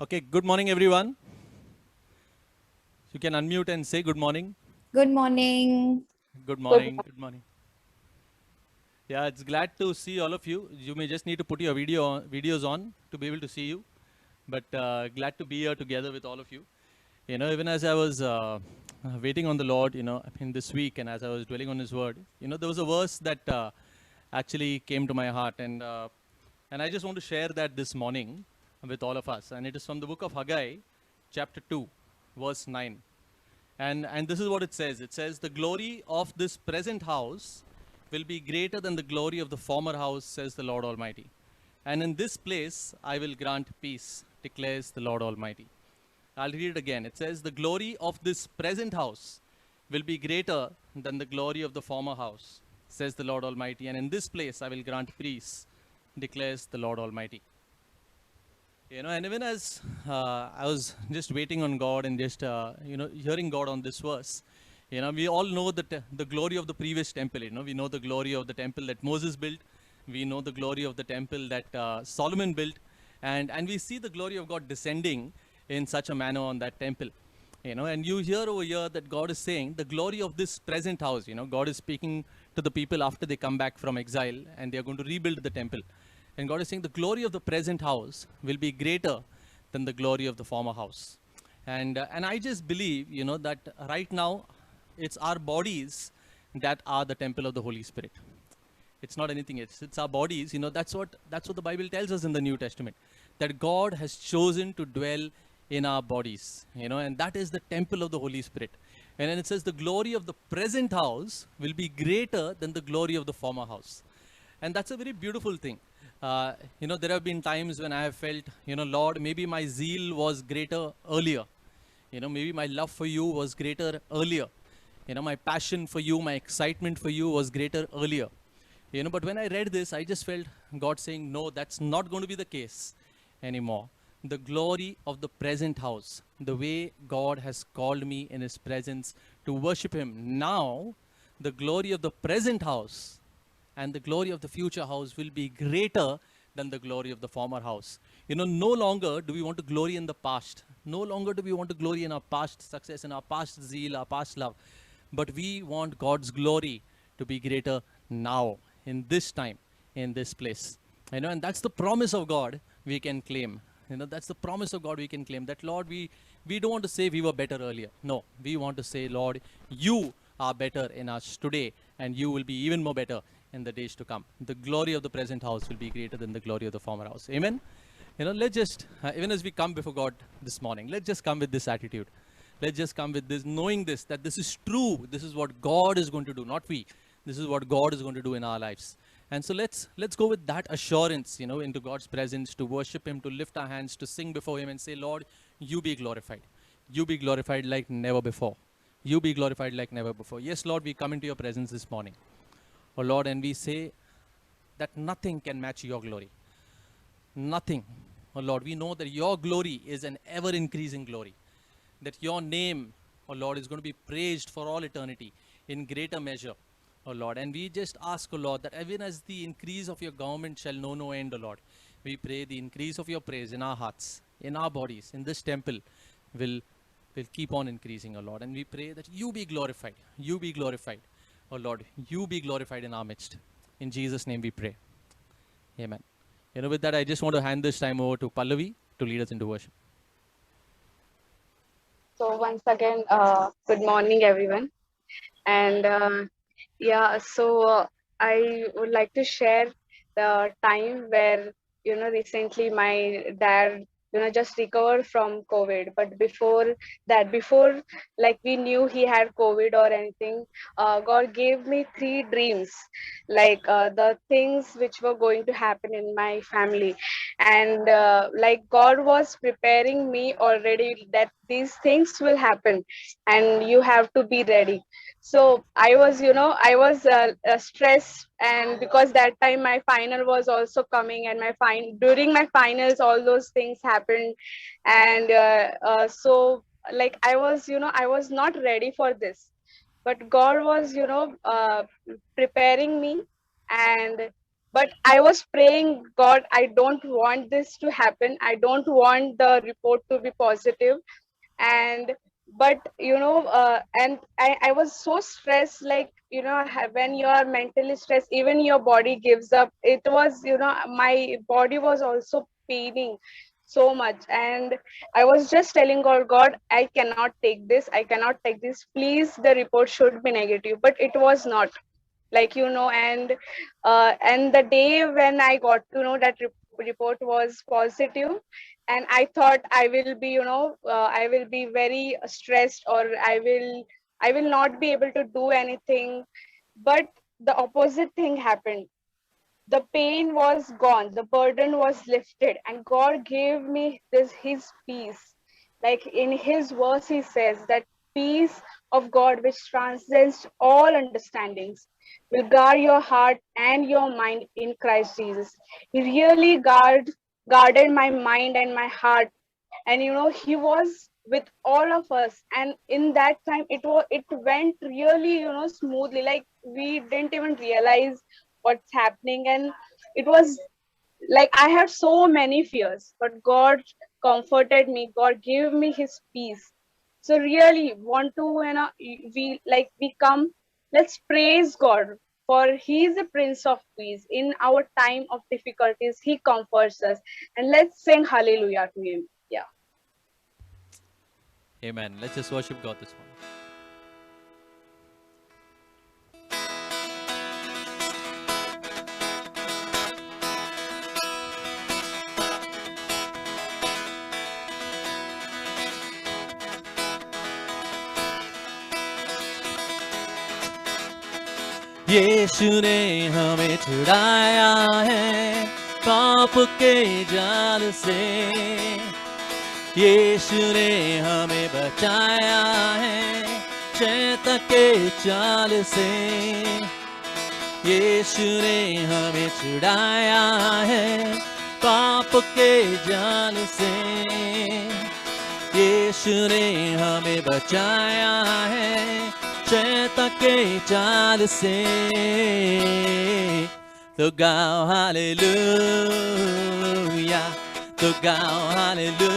Okay, good morning, everyone. You can unmute and say good morning. Good morning. Good morning. Good morning. Yeah, it's glad to see all of you. You may just need to put your videos on to be able to see you, but glad to be here together with all of you. Even as I was waiting on the Lord, in this week, and as I was dwelling on His Word, there was a verse that actually came to my heart, and I just want to share that this morning with all of us. And it is from the book of Haggai, chapter 2, verse 9. And this is what it says. It says, the glory of this present house will be greater than the glory of the former house, says the Lord Almighty. And in this place I will grant peace, declares the Lord Almighty. I'll read it again. It says, the glory of this present house will be greater than the glory of the former house, says the Lord Almighty. And in this place I will grant peace, declares the Lord Almighty. And even as I was just waiting on God and just, hearing God on this verse, we all know that the glory of the previous temple, we know the glory of the temple that Moses built. We know the glory of the temple that Solomon built. And we see the glory of God descending in such a manner on that temple. And you hear over here that God is saying the glory of this present house, God is speaking to the people after they come back from exile and they are going to rebuild the temple. And God is saying the glory of the present house will be greater than the glory of the former house. And I just believe, that right now it's our bodies that are the temple of the Holy Spirit. It's not anything else. It's our bodies. That's what the Bible tells us in the New Testament, that God has chosen to dwell in our bodies, and that is the temple of the Holy Spirit. And then it says the glory of the present house will be greater than the glory of the former house. And that's a very beautiful thing. There have been times when I have felt, Lord, maybe my zeal was greater earlier. Maybe my love for you was greater earlier. My passion for you, my excitement for you was greater earlier. But when I read this, I just felt God saying, no, that's not going to be the case anymore. The glory of the present house, the way God has called me in His presence to worship Him now, the glory of the present house and the glory of the future house will be greater than the glory of the former house. No longer do we want to glory in the past. No longer do we want to glory in our past success, in our past zeal, our past love. But we want God's glory to be greater now, in this time, in this place. And that's the promise of God we can claim. That's the promise of God we can claim. That, Lord, we don't want to say we were better earlier. No, we want to say, Lord, you are better in us today, and you will be even more better in the days to come. The glory of the present house will be greater than the glory of the former house. Amen. Let's just, even as we come before God this morning, let's just come with this attitude. Let's just come with this, knowing this, that this is true. This is what God is going to do, not we. This is what God is going to do in our lives. And so let's go with that assurance, into God's presence, to worship Him, to lift our hands, to sing before Him and say, Lord, you be glorified. You be glorified like never before. You be glorified like never before. Yes, Lord, we come into your presence this morning. Oh, Lord, and we say that nothing can match your glory. Nothing. Oh, Lord, we know that your glory is an ever-increasing glory. That your name, oh Lord, is going to be praised for all eternity in greater measure, oh Lord. And we just ask, oh Lord, that even as the increase of your government shall know no end, oh Lord, we pray the increase of your praise in our hearts, in our bodies, in this temple will keep on increasing, oh Lord. And we pray that you be glorified. You be glorified, oh Lord. You be glorified in our midst. In Jesus' name we pray. Amen. With that, I just want to hand this time over to Pallavi to lead us into worship. So once again, good morning, everyone. And I would like to share the time where recently my dad just recovered from COVID. But before that, before like we knew he had COVID or anything, God gave me three dreams, like the things which were going to happen in my family, and like God was preparing me already that these things will happen, and you have to be ready. So I was stressed, and because that time my final was also coming, and during my finals all those things happened. And so like I was not ready for this, but God was preparing me. And But I was praying, God, I don't want this to happen. I don't want the report to be positive. And but I was so stressed, like when you are mentally stressed, even your body gives up. It was, my body was also paining so much, and I was just telling God, God, I cannot take this, I cannot take this, please, the report should be negative. But it was not, like, and the day when I got to know that report was positive, and I thought I will be, I will be very stressed, or I will not be able to do anything. But the opposite thing happened. The pain was gone, the burden was lifted, and God gave me this his peace. Like in his verse, he says that peace of God which transcends all understandings will guard your heart and your mind in Christ Jesus. He really guarded my mind and my heart, and he was with all of us. And in that time, it went really, smoothly, like we didn't even realize what's happening. And it was like I had so many fears, but God comforted me, God gave me his peace. So really want to, we come, let's praise God, for he is the Prince of Peace. In our time of difficulties, he comforts us, and let's sing hallelujah to him. Yeah. Amen. Let's just worship God this morning. यीशु ने हमें छुड़ाया है पाप के जाल से, यीशु ने हमें बचाया है शैतान के चाल से, यीशु ने हमें छुड़ाया है पाप के जाल से, यीशु ने हमें बचाया है शैतान के चाल से। तो गाओ हालेलुया, तो गाओ हालेलुया,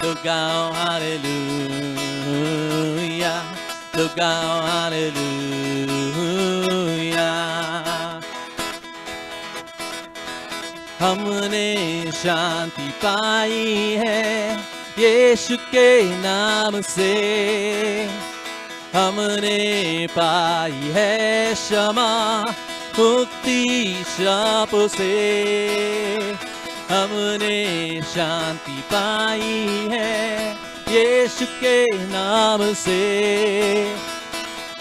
तो गाओ हालेलुया, तो गाओ हालेलुया। हमने शांति पाई है यीशु के नाम से, हमने पाई है क्षमा मुक्ति शापों से, हमने शांति पाई है यीशु के नाम से,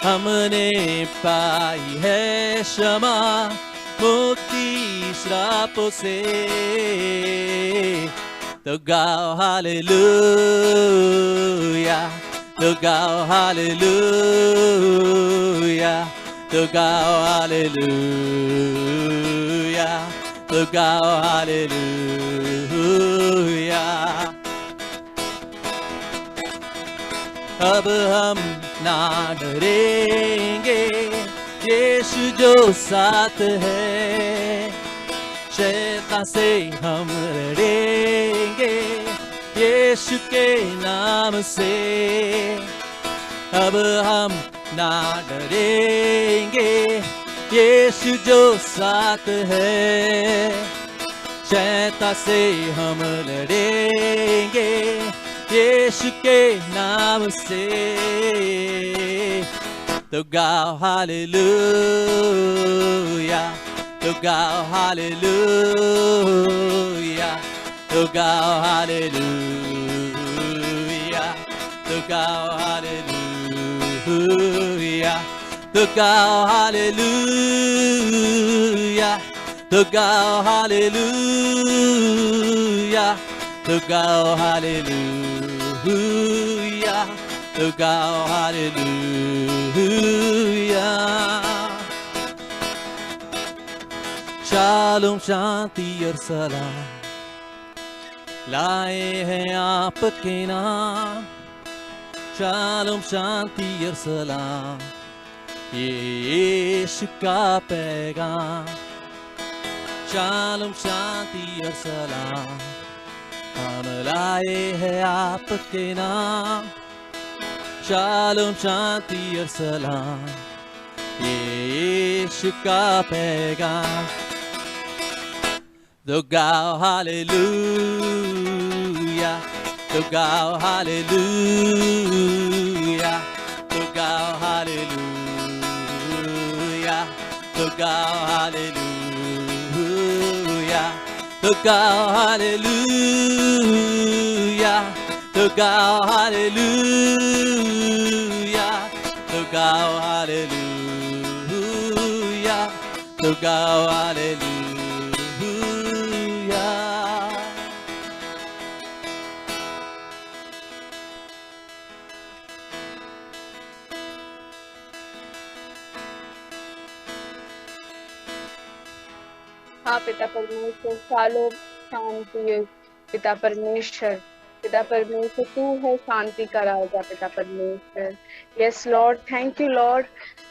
हमने पाई है क्षमा मुक्ति श्रापों से। तो गाओ हालेलुया, तो गाओ हालेलुया, तो गाओ हालेलुया, तो गाओ हालेलुया। अब हम ना डरेंगे, यीशु जो साथ है, शैतान से हम लड़ेंगे यीशु के नाम से। अब हम ना डरेंगे, यीशु जो साथ है, शैतान से हम लड़ेंगे यीशु के नाम से। तो गाओ हालेलुया, तो गाओ हालेलुया, तो गाओ हालेलुया, तो गाओ हालेलुया, तो गाओ हालेलुया, तो गाओ हालेलुया, तो गाओ हालेलुया, तो गाओ हालेलुया। शालोम शांति और सलाम लाए हैं आपके नाम, शालोम शांति और सलाम ये यीशु का पैगाम, शालोम शांति और सलाम हम लाए हैं आपके नाम। शालोम शांति और सलाम, ये यीशु का पैगाम। तो गाओ हालेलुया, तो गाओ हालेलुया, तो गाओ हालेलुया, तो गाओ हालेलुया, तो गाओ हालेलुया, तो गाओ हालेलुया, तो गाओ हालेलुया, तो गाओ हालेलुया। हाँ पिता परमेश्वर, शालोम शांति। पिता परमेश्वर, पिता परमेश्वर, तू है शांति का राजा। पिता परमेश्वर, yes Lord, thank you Lord,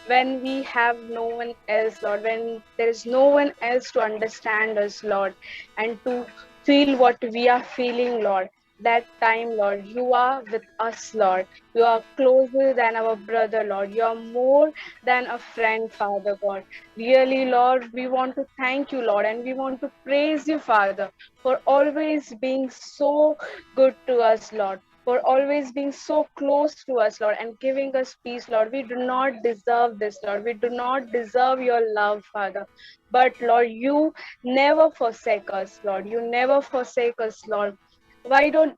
when we have no one else Lord, when there is no one else to understand us Lord, and to feel what we are feeling Lord, that time Lord, you are with us Lord. You are closer than our brother Lord, you are more than a friend Father God. Really Lord, we want to thank you Lord, and we want to praise you Father, for always being so good to us Lord, for always being so close to us Lord, and giving us peace Lord. We do not deserve this Lord, we do not deserve your love Father, but Lord, you never forsake us Lord, you never forsake us Lord. Why don't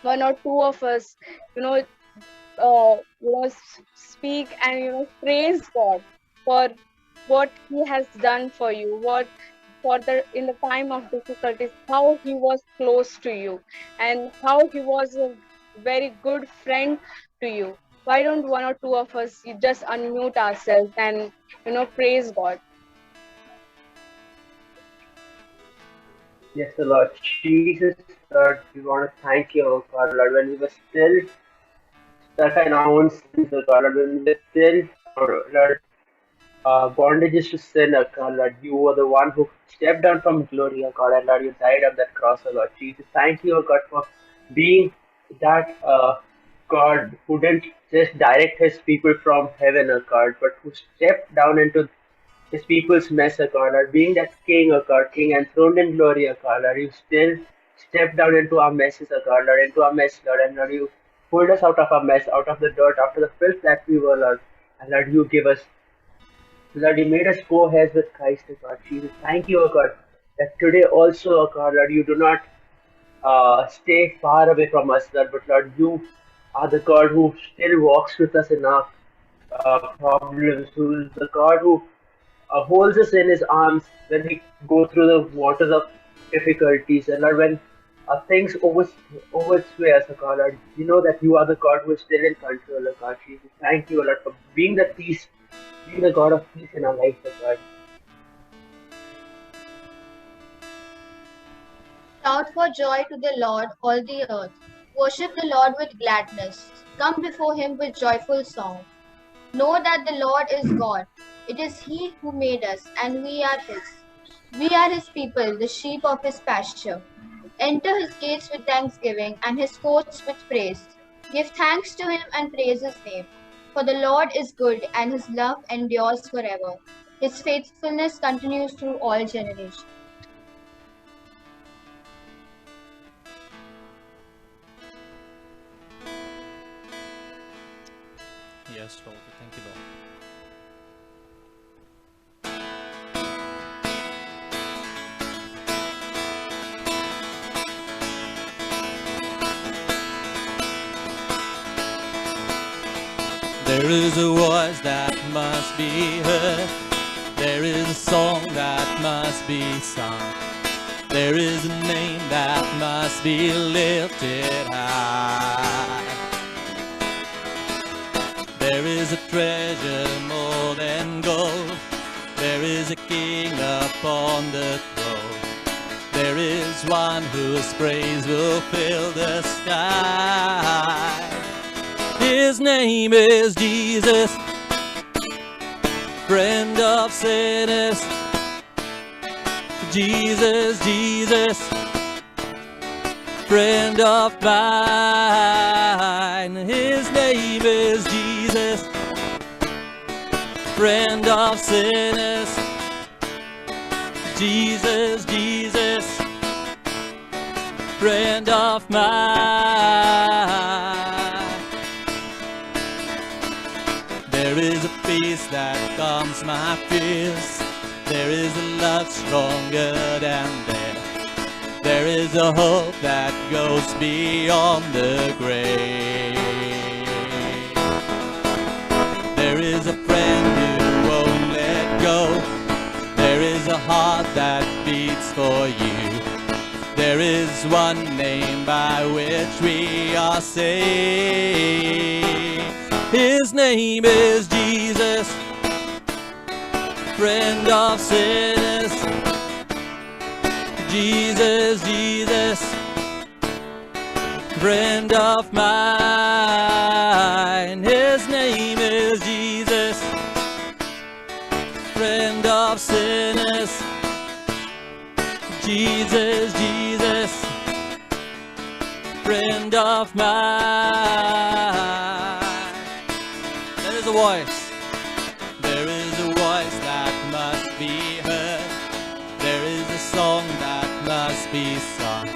one or two of us speak and praise God for what he has done for you, what for the in the time of difficulties, how he was close to you, and how he was a very good friend to you. Why don't one or two of us just unmute ourselves and praise God? Yes, Lord Jesus, Lord, we want to thank you, oh God, Lord, when we were still stuck in our own sins, oh God, Lord, when we were still, Lord, bondages to sin, oh God, Lord, you were the one who stepped down from glory, oh God, and Lord, you died on that cross, oh Lord Jesus. Thank you, oh God, for being that God who didn't just direct his people from heaven, oh God, but who stepped down into his people's mess, O God, Lord, being that King, O God, King enthroned in glory, O God, Lord, you still stepped down into our messes, O God, Lord, into our mess, Lord, and Lord, you pulled us out of our mess, out of the dirt, out of the filth that we were, Lord, and Lord, you give us, Lord, you made us co-heirs with Christ, O God, Jesus. Thank you, O God, that today also, O God, Lord, you do not stay far away from us, Lord, but Lord, you are the God who still walks with us in our problems, who is the God who holds us in his arms when we go through the waters of difficulties. And Lord, when things oversway us, oh God, Lord, you know that you are the God who is still in control, oh God, Jesus. Thank you, Lord, for being the peace, being the God of peace in our life, oh God. Shout for joy to the Lord, all the earth. Worship the Lord with gladness. Come before him with joyful song. Know that the Lord is God. It is he who made us, and we are his. We are his people, the sheep of his pasture. Enter his gates with thanksgiving and his courts with praise. Give thanks to him and praise his name. For the Lord is good, and his love endures forever. His faithfulness continues through all generations. Yes, Lord. Thank you, Lord. There is a voice that must be heard. There is a song that must be sung. There is a name that must be lifted high. There is a treasure more than gold. There is a king upon the throne. There is one whose praise will fill the sky. His name is Jesus. friend of sinners. Jesus, Jesus, friend of mine. His name is Jesus, friend of sinners. Jesus, Jesus, friend of mine. There is a peace that calms my fears. There is a love stronger than death. There is a hope that goes beyond the grave. There is a friend who won't let go. There is a heart that beats for you. There is one name by which we are saved. His name is Jesus, friend of sinners. Jesus, Jesus, friend of mine. His name is Jesus, friend of sinners. Jesus, Jesus, friend of mine. There is a voice. There is a voice that must be heard. There is a song that must be sung.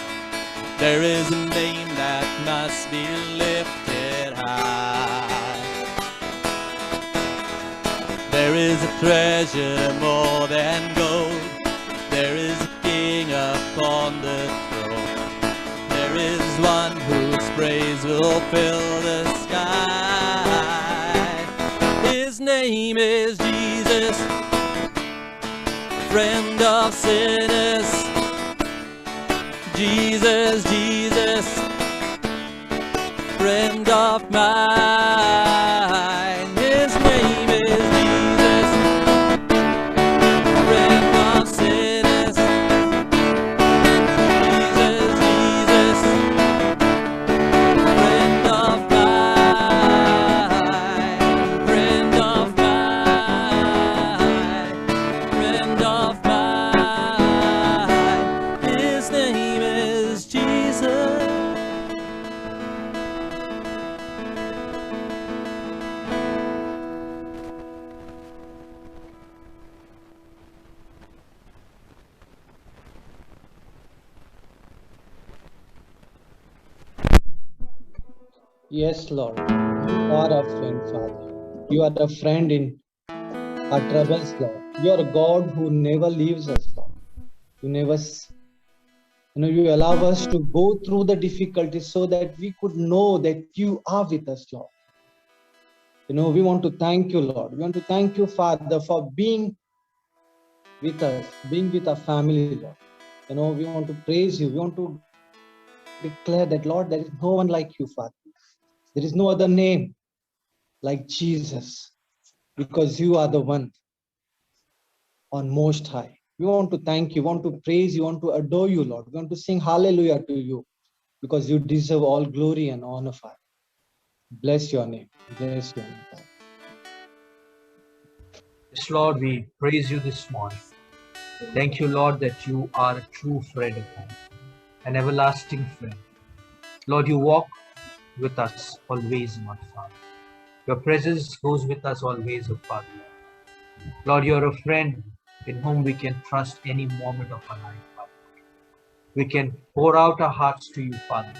There is a name that must be lifted high. There is a treasure more than gold. There is a king upon the throne. There is one whose praise will fill the sky. His name is Jesus, friend of sinners. Jesus, Jesus, friend of mine. His name is Jesus, friend of sinners. Jesus, Jesus, friend of mine, friend of mine, friend of mine. His name is Jesus. Yes, Lord. You are a friend, Father. You are a friend in our troubles, Lord. You are a God who never leaves us, Lord. You never, you allow us to go through the difficulties so that we could know that you are with us, Lord. We want to thank you, Lord. We want to thank you, Father, for being with us, being with our family, Lord. We want to praise you. We want to declare that, Lord, there is no one like you, Father. There is no other name like Jesus, because you are the one on most high. We want to thank you, want to praise you, want to adore you, Lord. We want to sing hallelujah to you, because you deserve all glory and honor, Father. Bless your name. Bless your name, Father. Yes, Lord, we praise you this morning. Thank you, Lord, that you are a true friend of mine, an everlasting friend. Lord, you walk with us always, my Father. Your presence goes with us always, O Father. Lord, you're a friend in whom we can trust any moment of our life, Father. We can pour out our hearts to you, Father.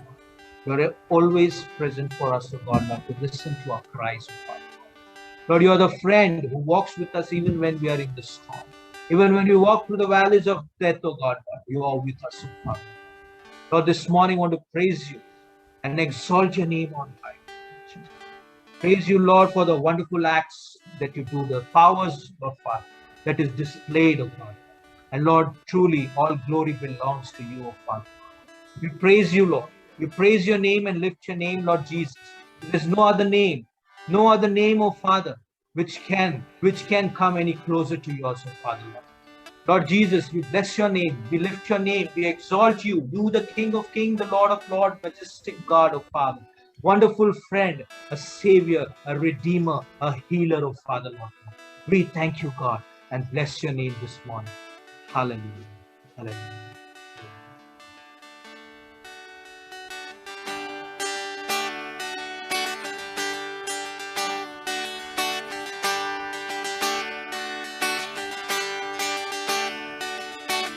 You're always present for us, O God, Lord, to listen to our cries, O Father. Lord, you are the friend who walks with us even when we are in the storm. Even when we walk through the valleys of death, O God, you are with us, O Father. Lord, this morning I want to praise you and exalt your name on high. Praise you, Lord, for the wonderful acts that you do, the powers of Father that is displayed, O God. And Lord, truly all glory belongs to you, O Father. We praise you, Lord. We praise your name and lift your name, Lord Jesus. There is no other name, O Father, which can come any closer to yours, O Father, Lord. Lord Jesus, we bless your name, we lift your name, we exalt you, you the King of Kings, the Lord of Lords, majestic God, O Father, wonderful friend, a Savior, a Redeemer, a Healer, O Father, Lord. We thank you, God, and bless your name this morning. Hallelujah. Hallelujah.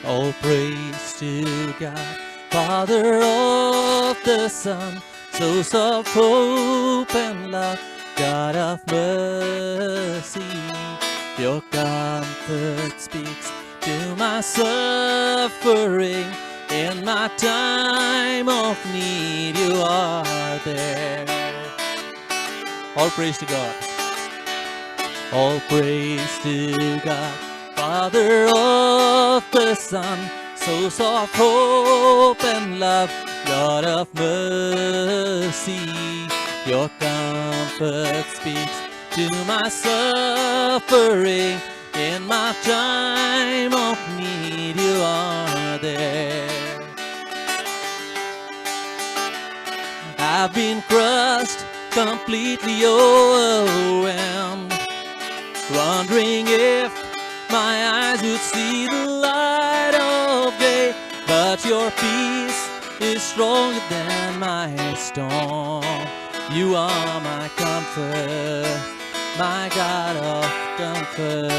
All praise to God, Father of the Son, source of hope and love, God of mercy. Your comfort speaks to my suffering. In my time of need, you are there. All praise to God. All praise to God, Father of the Son, source of hope and love, God of mercy. Your comfort speaks to my suffering. In my time of need, you are there. I've been crushed, completely overwhelmed, wondering if my eyes would see the light of day. But your peace is stronger than my storm. You are my comfort, my God of comfort.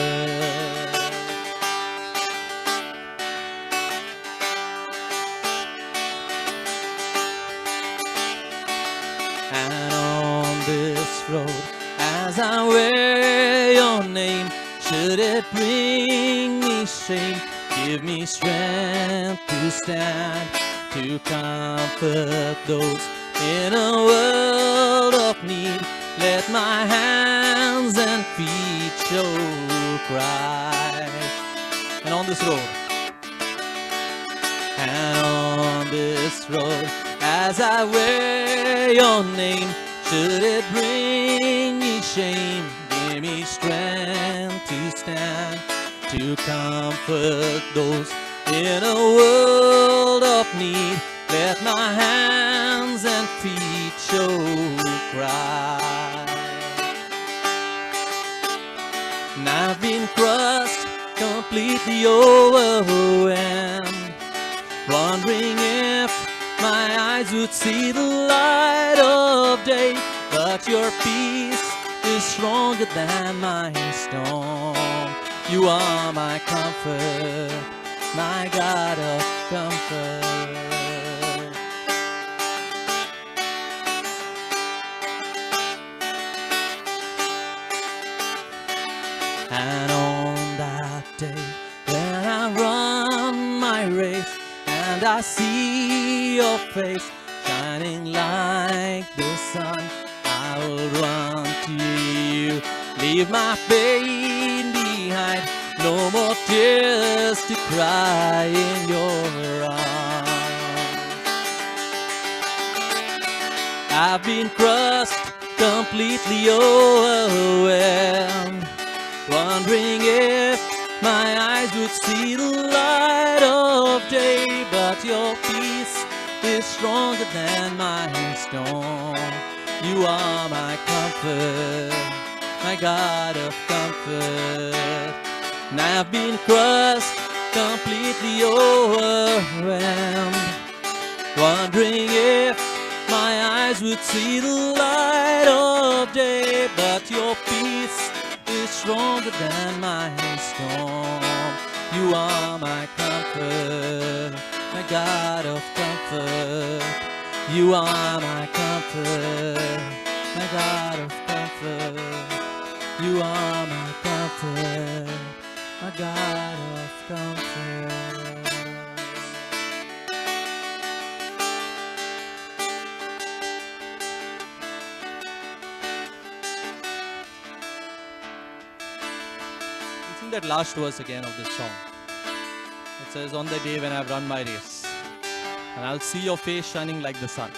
And on this road, as I wear your name, should it bring me shame, give me strength to stand, to comfort those in a world of need. Let my hands and feet show Christ. And on this road, as I wear your name, should it bring me shame, give me strength to stand, to comfort those in a world of need. Let my hands and feet show Christ. And I've been crushed, completely overwhelmed, wondering if my eyes would see the light of day. But your peace is stronger than my storm. You are my comfort, my God of comfort. And on that day when I run my race and I see your face shining like the sun, I will run to you, leave my pain behind, no more tears to cry in your arms. I've been crushed, completely overwhelmed, wondering if my eyes would see the light of day. But your peace is stronger than my storm. You are my comfort, my God of comfort. And I've been crushed, completely overwhelmed, wondering if my eyes would see the light of day. But your peace is stronger than my storm. You are my comfort, my God of comfort. You are my comfort, my God of comfort. You are my comfort, my God of comfort. Sing that last verse again of this song. It says, on the day when I've run my race, and I'll see your face shining like the sun.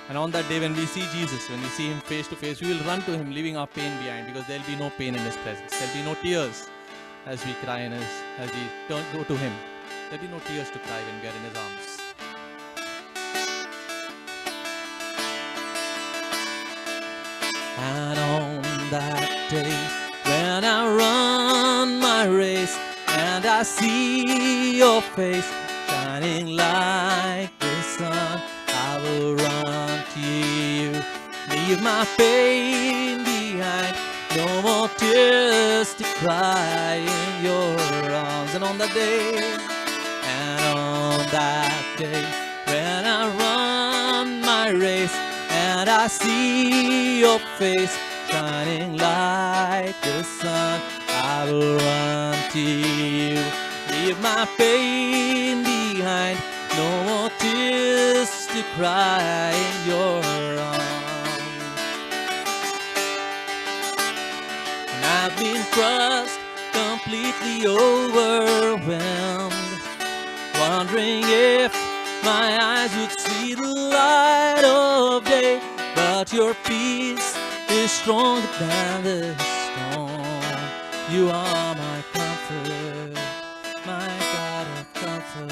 And on that day when we see Jesus, when we see him face to face, we will run to him, leaving our pain behind, because there'll be no pain in his presence. There'll be no tears as we cry in his, as we go to him. There'll be no tears to cry when we are in his arms. And on that day when when I run my race and I see your face shining like the sun. I will run to you, leave my pain behind. No more tears to cry in your arms. And on that day, when I run my race and I see your face shining like the sun, I will run to you, leave my pain behind. No more tears to cry in your arms. And I've been crushed, completely overwhelmed, wondering if my eyes would see the light of day. But your peace is stronger than the storm. You are my comfort, my God of comfort.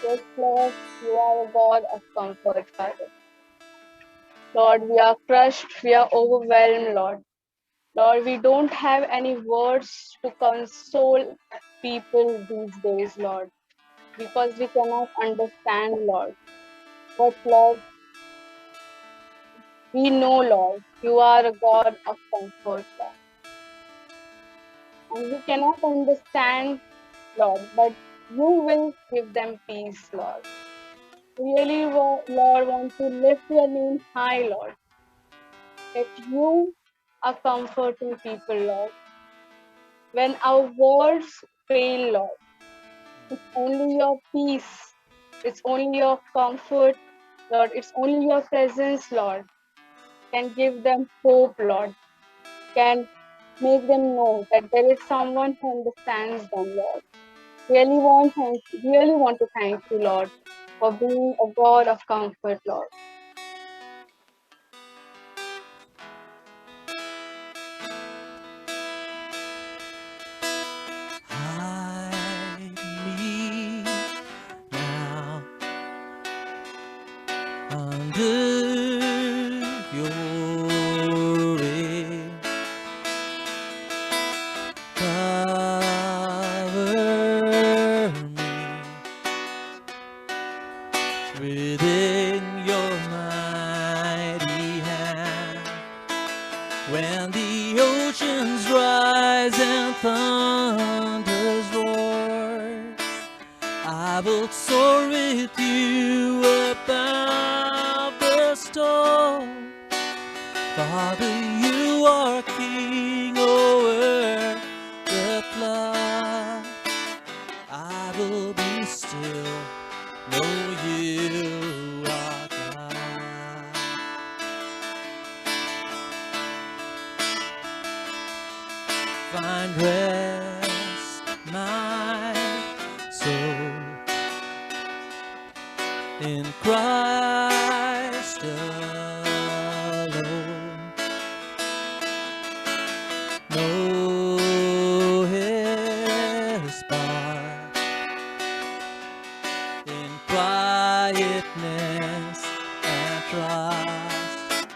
Yes, Lord, you are a God of comfort, Father. Lord, we are crushed, we are overwhelmed, Lord. Lord, we don't have any words to console people these days, Lord, because we cannot understand, Lord. But, Lord, we know, Lord, you are a God of comfort, Lord. And we cannot understand, Lord, but you will give them peace, Lord. Really, Lord, want to lift your name high, Lord. That you are comforting people, Lord. When our words fail, Lord, it's only your peace, it's only your comfort, Lord, it's only your presence, Lord, can give them hope, Lord, can make them know that there is someone who understands them, Lord. Really want to thank you, Lord, for being a God of comfort, Lord. Hide me now under your wing. Cover me within your mighty hand. When the oceans rise and thunders roar, I will soar with you above the storm. Father, you are king over the flood. I will be still, know you are God. Find rest, my soul, in Christ alone. Know his part in quietness and trust.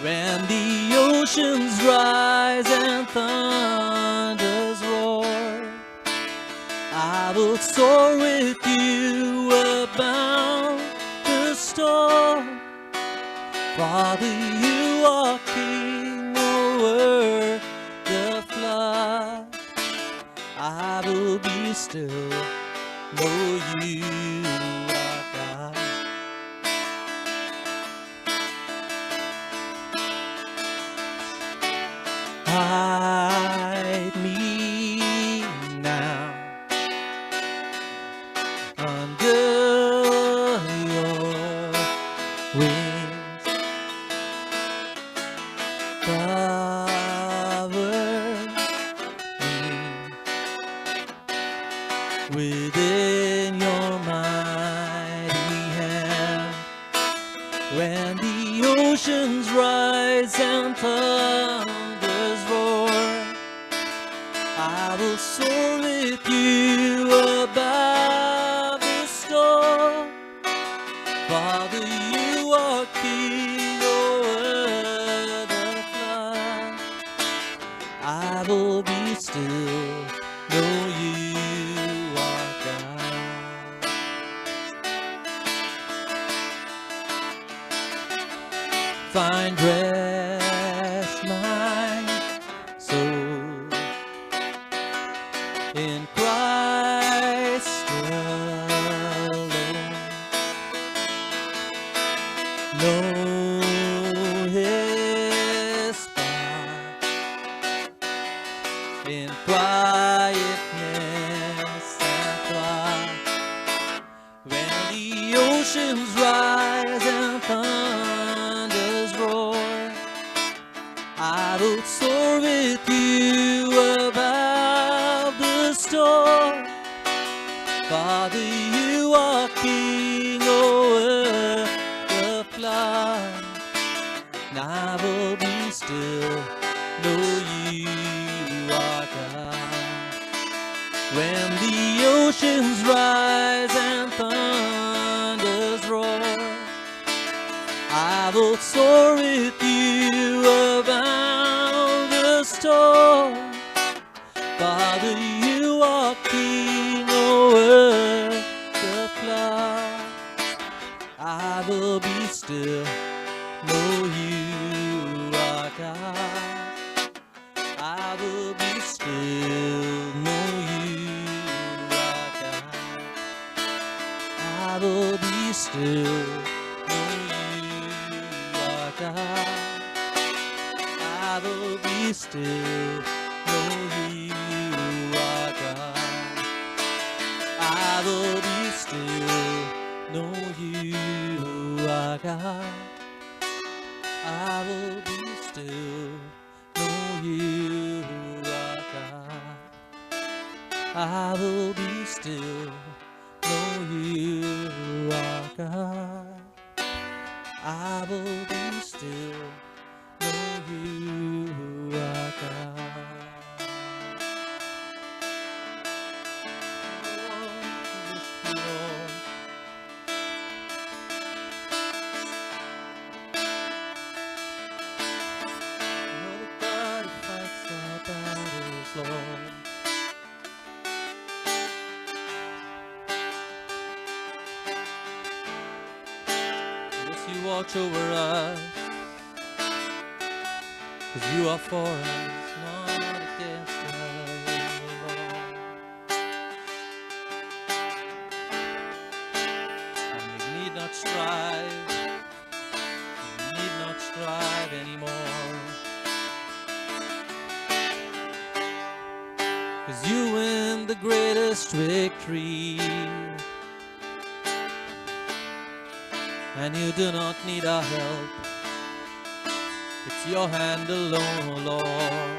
When the oceans rise and thunders roar, I will soar with you above the storm. Father, you are king over the flood. I will be still, know you are God. Hide me now under your wings. Cover me within your mighty hand. When the oceans rise and thunders roar, I will soar with you above the storm. Father, you are king over the flood. I will be still, know you are God. Find rest, my soul, in Christ alone. Know His power in quietness and quiet. When the oceans rise and thunders roar, I will soar with you above the storm. Father, you are king over the flood, and I will be still, know you are God. When the oceans rise and thunders roar, I will soar with you above the storm. Father, you are king over the flood. I will be still, know you are God. I will be still, know you are God. I will be still, know you are God. I will be still, know you are God. I will be still, know you are God. I will be still, know you are God. I will be still, know you are God. I will be still, know you are God. Lord, you're the God who fights our battles, Lord. Yes, you watch over us, 'cause you are for us, not against us, Lord. And we need not strive, we need not strive anymore, 'cause you win the greatest victory, and you do not need our help. It's your hand alone, O Lord,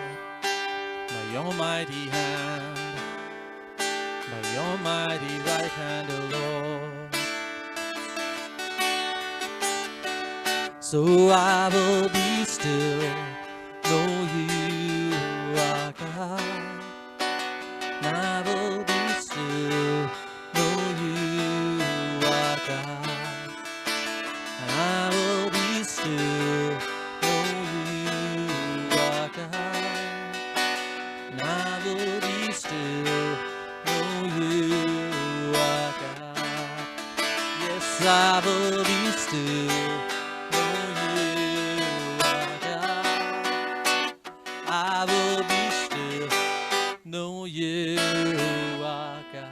by your mighty hand, by your mighty right hand, O Lord. So I will be still, know you are God. And I will be still, know you are God. And I will be still, know you are God. And I will be still, know you are God. Yes, I will be still, know you are God. I will be still, know you are God.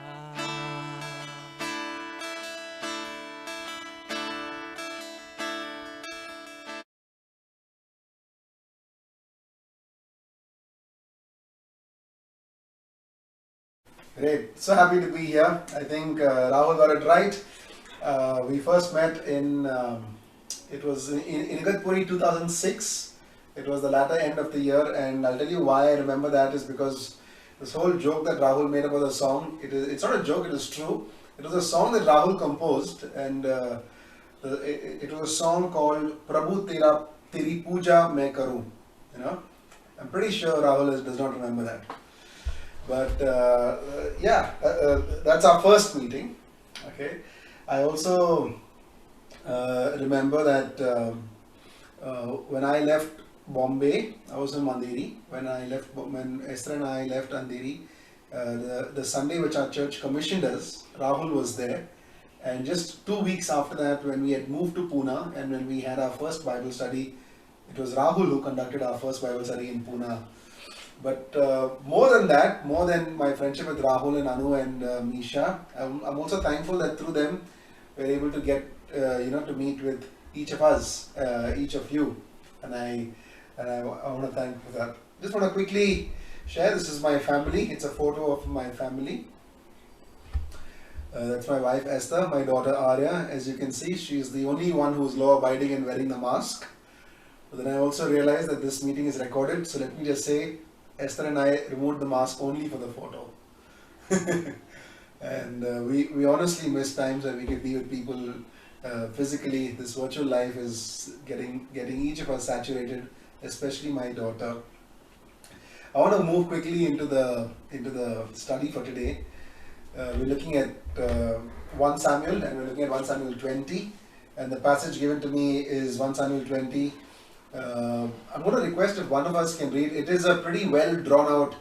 Great. So happy to be here. I think Rahul got it right. We first met in, it was in Igatpuri 2006. It was the latter end of the year, and I'll tell you why I remember that is because this whole joke that Rahul made about the song, it's not a joke, it is true. It was a song that Rahul composed, and it was a song called Prabhu Teri Puja Main Karu. You know, I'm pretty sure Rahul does not remember that. But that's our first meeting. Okay, I also remember that when I left Bombay, I was in Andheri. When Esther and I left Andheri, the Sunday which our church commissioned us, Rahul was there. And just 2 weeks after that, when we had moved to Pune and when we had our first Bible study, it was Rahul who conducted our first Bible study in Pune. But more than that, more than my friendship with Rahul and Anu and Misha, I'm also thankful that through them we're able to get to meet with each of us, each of you, and I want to thank for that. Just want to quickly share. This is my family. It's a photo of my family. That's my wife Esther, my daughter Arya. As you can see, she's the only one who's law abiding and wearing the mask. But then I also realized that this meeting is recorded, so let me just say, Esther and I removed the mask only for the photo. And we honestly miss times where we could be with people physically. This virtual life is getting each of us saturated, especially my daughter. I want to move quickly into the study for today. We're looking at 1 Samuel, and we're looking at 1 Samuel 20, and the passage given to me is 1 Samuel 20. I'm going to request if one of us can read. It is a pretty well drawn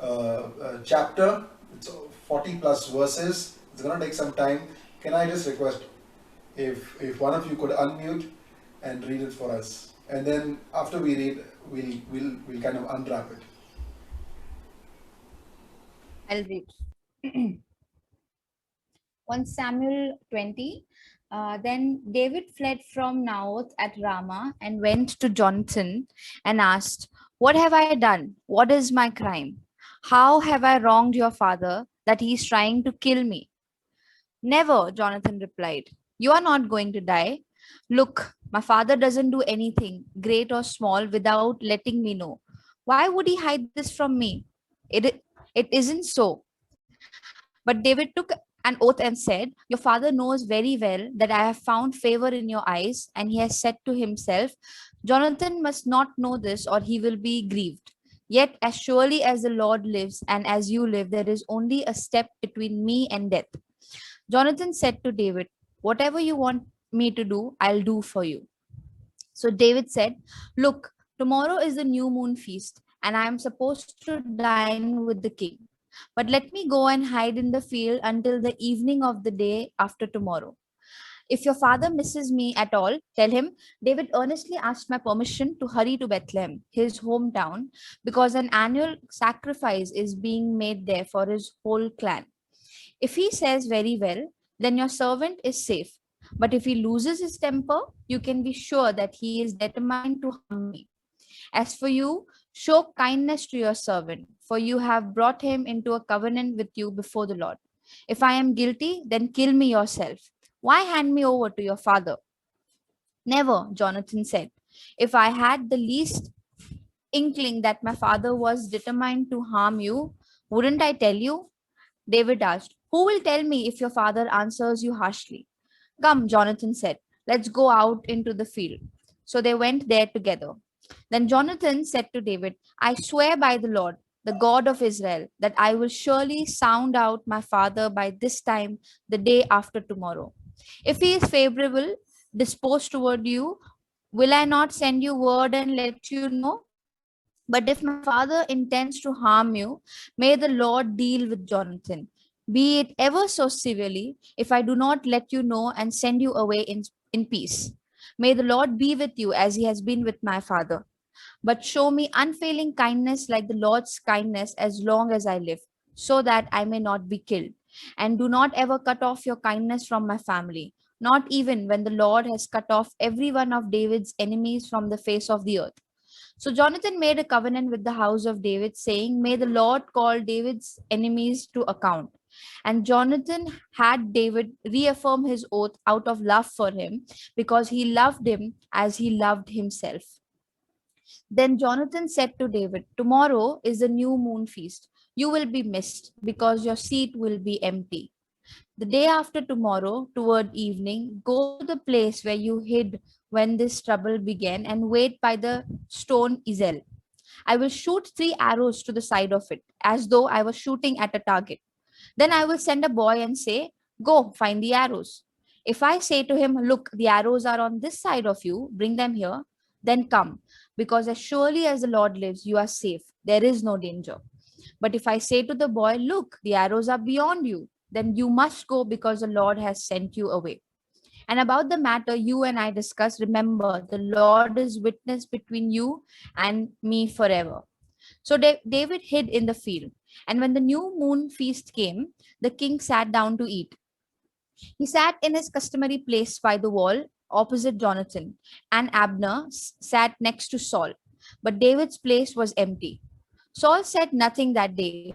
out chapter. It's 40 plus verses. It's going to take some time. Can I just request if one of you could unmute and read it for us, and then after we read, we'll kind of unwrap it. I'll read. 1 Samuel 20. Then David fled from Naoth at Ramah and went to Jonathan and asked, "What have I done? What is my crime? How have I wronged your father that he is trying to kill me?" "Never," Jonathan replied. "You are not going to die. Look, my father doesn't do anything, great or small, without letting me know. Why would he hide this from me? It isn't so." But David took an oath and said, "Your father knows very well that I have found favor in your eyes." And he has said to himself, "Jonathan must not know this, or he will be grieved. Yet as surely as the Lord lives and as you live, there is only a step between me and death." Jonathan said to David, "Whatever you want me to do, I'll do for you." So David said, "Look, tomorrow is the new moon feast, and I am supposed to dine with the king. But let me go and hide in the field until the evening of the day after tomorrow. If your father misses me at all, tell him, 'David earnestly asked my permission to hurry to Bethlehem, his hometown, because an annual sacrifice is being made there for his whole clan.' If he says, 'Very well,' then your servant is safe. But if he loses his temper, you can be sure that he is determined to harm me. As for you, show kindness to your servant, for you have brought him into a covenant with you before the Lord. If I am guilty, then kill me yourself. Why hand me over to your father?" "Never," Jonathan said. "If I had the least inkling that my father was determined to harm you, wouldn't I tell you?" David asked, "Who will tell me if your father answers you harshly?" "Come," Jonathan said, "let's go out into the field." So they went there together. Then Jonathan said to David, "I swear by the Lord, the God of Israel, that I will surely sound out my father by this time the day after tomorrow. If he is favorable disposed toward you, will I not send you word and let you know? But if my father intends to harm you, may the Lord deal with Jonathan, be it ever so severely, if I do not let you know and send you away in peace. May the Lord be with you as he has been with my father. But show me unfailing kindness like the Lord's kindness as long as I live, so that I may not be killed. And do not ever cut off your kindness from my family, not even when the Lord has cut off every one of David's enemies from the face of the earth." So Jonathan made a covenant with the house of David, saying, "May the Lord call David's enemies to account." And Jonathan had David reaffirm his oath out of love for him, because he loved him as he loved himself. Then Jonathan said to David, "Tomorrow is the new moon feast. You will be missed because your seat will be empty. The day after tomorrow, toward evening, go to the place where you hid when this trouble began and wait by the stone Ezel. I will shoot 3 arrows to the side of it, as though I was shooting at a target. Then I will send a boy and say, Go, find the arrows. If I say to him, Look, the arrows are on this side of you, bring them here, then come, because as surely as the Lord lives, you are safe. There is no danger. But if I say to the boy, Look, the arrows are beyond you, then you must go because the Lord has sent you away. And about the matter you and I discussed, remember, the Lord is witness between you and me forever. So David hid in the field. And when the new moon feast came, the king sat down to eat. He sat in his customary place by the wall opposite Jonathan, and Abner sat next to Saul. But David's place was empty. Saul said nothing that day.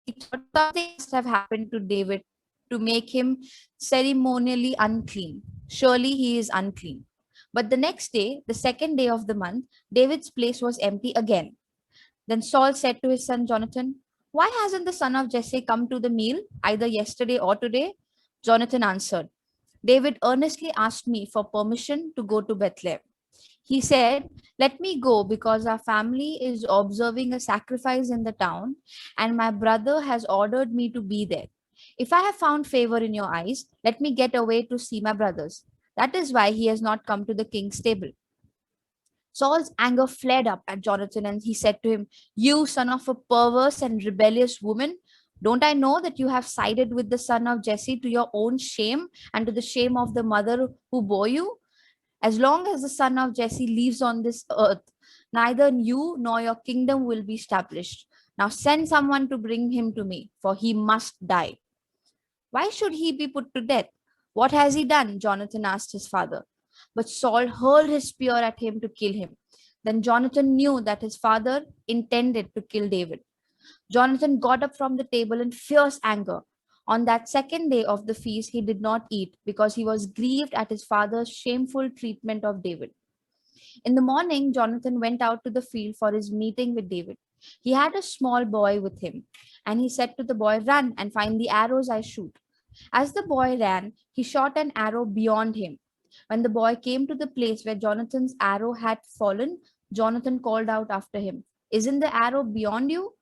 He thought something must have happened to David to make him ceremonially unclean. Surely he is unclean. But the next day, the second day of the month, David's place was empty again. Then Saul said to his son Jonathan, Why hasn't the son of Jesse come to the meal, either yesterday or today? Jonathan answered, David earnestly asked me for permission to go to Bethlehem. He said, Let me go because our family is observing a sacrifice in the town, and my brother has ordered me to be there. If I have found favor in your eyes, let me get away to see my brothers. That is why he has not come to the king's table. Saul's anger flared up at Jonathan, and he said to him, You son of a perverse and rebellious woman, don't I know that you have sided with the son of Jesse to your own shame and to the shame of the mother who bore you? As long as the son of Jesse lives on this earth, neither you nor your kingdom will be established. Now send someone to bring him to me, for he must die. Why should he be put to death? What has he done? Jonathan asked his father. But Saul hurled his spear at him to kill him. Then Jonathan knew that his father intended to kill David. Jonathan got up from the table in fierce anger. On that second day of the feast, he did not eat because he was grieved at his father's shameful treatment of David. In the morning, Jonathan went out to the field for his meeting with David. He had a small boy with him, and he said to the boy, Run and find the arrows I shoot. As the boy ran, he shot an arrow beyond him. When the boy came to the place where Jonathan's arrow had fallen, Jonathan called out after him, Isn't the arrow beyond you?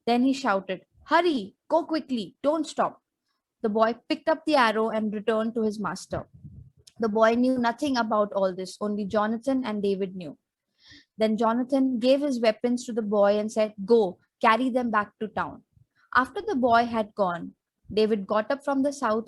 Then he shouted, Hurry, go quickly, don't stop. The boy picked up the arrow and returned to his master. The boy knew nothing about all this, only Jonathan and David knew. Then Jonathan gave his weapons to the boy and said, Go, carry them back to town. After the boy had gone, David got up from the south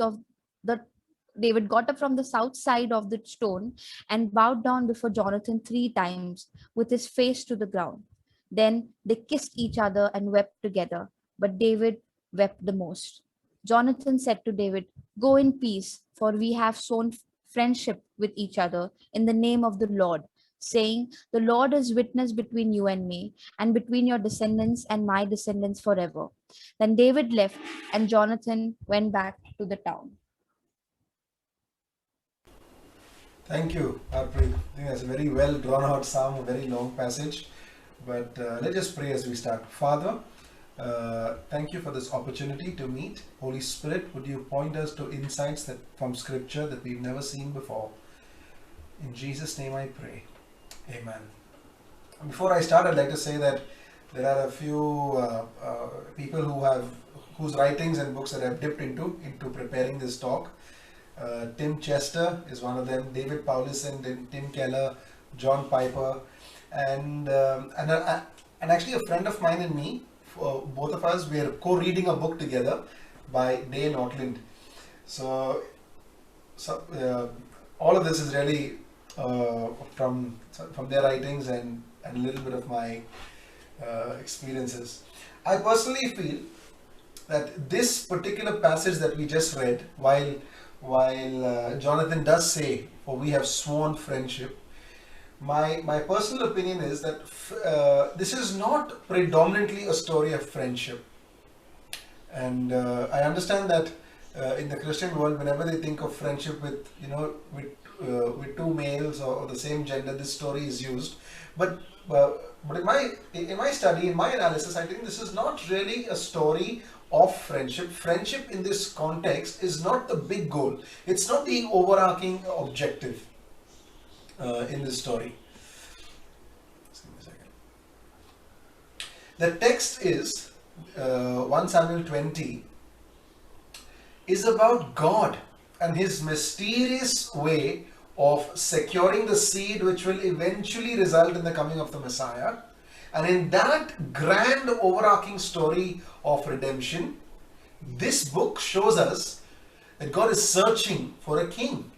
side of the stone and bowed down before Jonathan 3 times with his face to the ground. Then they kissed each other and wept together, but David wept the most. Jonathan said to David, Go in peace, for we have sown friendship with each other in the name of the Lord, saying, The Lord is witness between you and me, and between your descendants and my descendants forever. Then David left, and Jonathan went back to the town. Thank you, Harpreet. I think that's a very well drawn out psalm, a very long passage. But let's just pray as we start. Father, thank you for this opportunity to meet. Holy Spirit, would you point us to insights that from Scripture that we've never seen before? In Jesus' name I pray. Amen. Before I start, I'd like to say that there are a few people whose writings and books that I've dipped into preparing this talk. Tim Chester is one of them, David Paulison, Tim Keller, John Piper, and actually a friend of mine and me, both of us, we are co-reading a book together by Dane Ortland. So all of this is really from their writings and a little bit of my experiences. I personally feel that this particular passage that we just read, while Jonathan does say, for we have sworn friendship, my personal opinion is that this is not predominantly a story of friendship. And I understand that in the Christian world, whenever they think of friendship with with two males or the same gender, this story is used. But in my study, in my analysis, I think this is not really a story of friendship. Friendship in this context is not the big goal. It's not the overarching objective in this story. Just give me a second. The text is 1 Samuel 20 is about God and his mysterious way of securing the seed which will eventually result in the coming of the Messiah. And in that grand overarching story of redemption, this book shows us that God is searching for a king.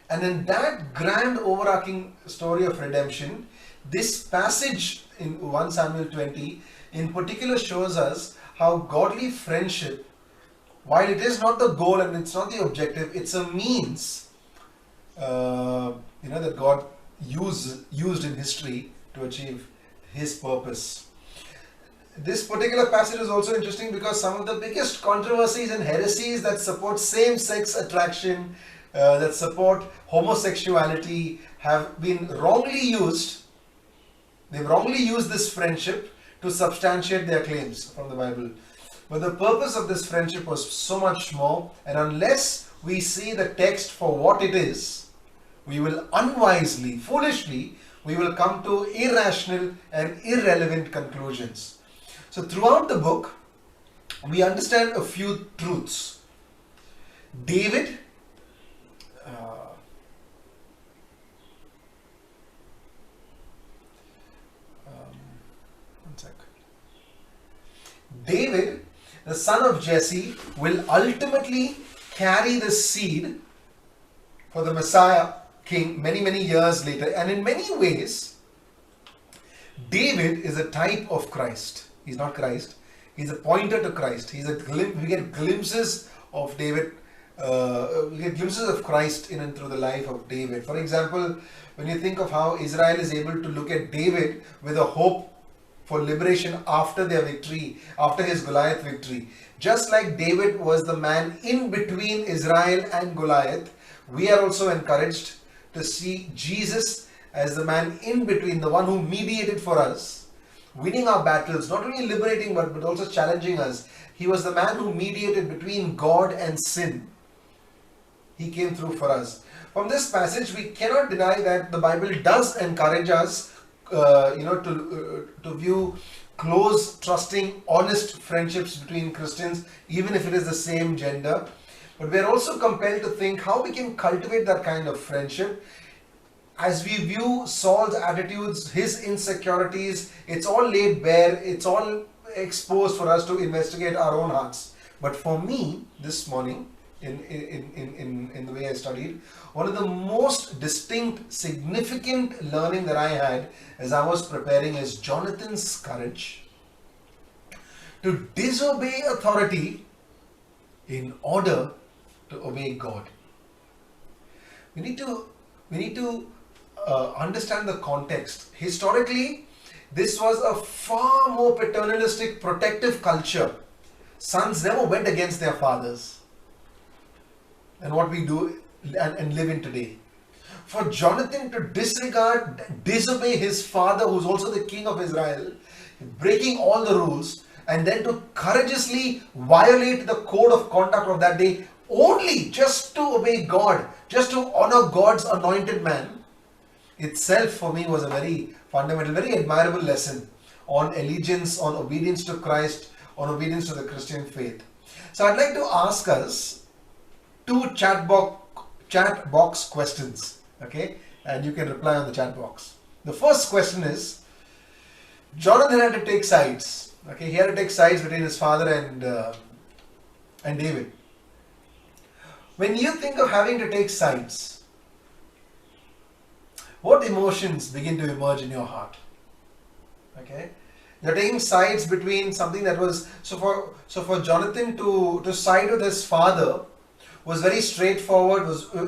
And in that grand overarching story of redemption, this passage in 1 Samuel 20 in particular shows us how godly friendship, while it is not the goal and it's not the objective, it's a means that God used in history to achieve his purpose. This particular passage is also interesting because some of the biggest controversies and heresies that support same-sex attraction, that support homosexuality, have been wrongly used. They've wrongly used this friendship to substantiate their claims from the Bible. But the purpose of this friendship was so much more, and unless we see the text for what it is, we will unwisely, foolishly, we will come to irrational and irrelevant conclusions. So throughout the book, we understand a few truths. David, David, the son of Jesse, will ultimately carry the seed for the Messiah king many years later. And in many ways, David is a type of Christ. He's not Christ. He's a pointer to Christ. We get glimpses of David. We get glimpses of Christ in and through the life of David. For example, when you think of how Israel is able to look at David with a hope for liberation after their victory, after his Goliath victory. Just like David was the man in between Israel and Goliath, we are also encouraged to see Jesus as the man in between, the one who mediated for us, winning our battles, not only liberating but also challenging us. He was the man who mediated between God and sin. He came through for us. From this passage, we cannot deny that the Bible does encourage us to view close, trusting, honest friendships between Christians, even if it is the same gender. But we are also compelled to think how we can cultivate that kind of friendship. As we view Saul's attitudes, his insecurities, it's all laid bare, it's all exposed for us to investigate our own hearts. But for me, this morning, in the way I studied, one of the most distinct, significant learning that I had as I was preparing is Jonathan's courage to disobey authority in order to obey God. We need to understand the context. Historically, this was a far more paternalistic, protective culture. Sons never went against their fathers. And what we do and live in today. For Jonathan to disregard, disobey his father, who's also the king of Israel, breaking all the rules, and then to courageously violate the code of conduct of that day, only just to obey God, just to honor God's anointed man, itself for me was a very fundamental, very admirable lesson on allegiance, on obedience to Christ, on obedience to the Christian faith. So I'd like to ask us two chat box questions, okay, and you can reply on the chat box. The first question is, Jonathan had to take sides, okay, he had to take sides between his father and David. When you think of having to take sides, what emotions begin to emerge in your heart? Okay, you're taking sides between something that was, so for Jonathan to side with his father was very straightforward,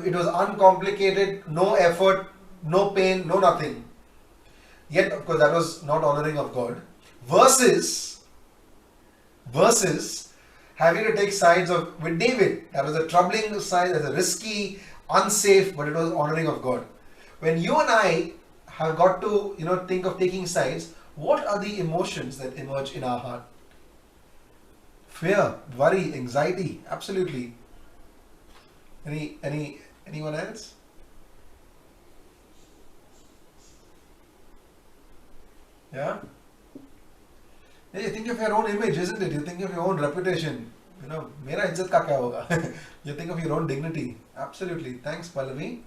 it was uncomplicated, no effort, no pain, no nothing. Yet, of course, that was not honoring of God. Versus having to take sides with David. That was a troubling side, that's a risky, unsafe, but it was honoring of God. When you and I have got to, think of taking sides, what are the emotions that emerge in our heart? Fear, worry, anxiety, absolutely. Anyone else? Yeah? Yeah, you think of your own image, isn't it? You think of your own reputation. Mera izzat ka kya hoga? You think of your own dignity. Absolutely. Thanks, Pallavi.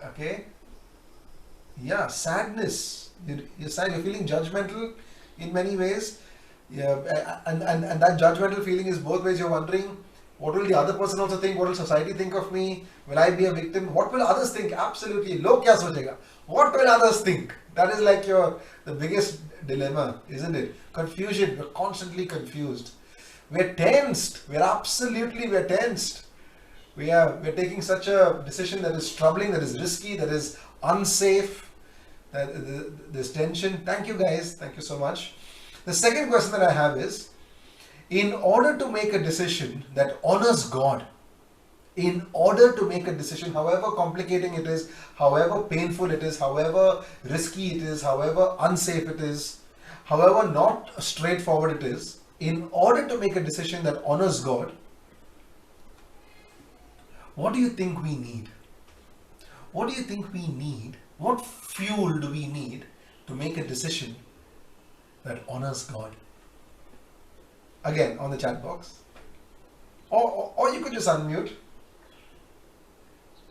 Okay. Yeah, sadness. You're sad, you're feeling judgmental in many ways. Yeah, and that judgmental feeling is both ways. You're wondering, what will the other person also think? What will society think of me? Will I be a victim? What will others think? Absolutely. Log kya sochega? What will others think? That is like the biggest dilemma, isn't it? Confusion. We're constantly confused. We're tensed. We're tensed. We're taking such a decision that is troubling, that is risky, that is unsafe. There's tension. Thank you guys. Thank you so much. The second question that I have is, in order to make a decision that honors God, in order to make a decision, however complicating it is, however painful it is, however risky it is, however unsafe it is, however not straightforward it is, in order to make a decision that honors God, what do you think we need? What do you think we need? What fuel do we need to make a decision that honors God? Again, on the chat box. Or you could just unmute.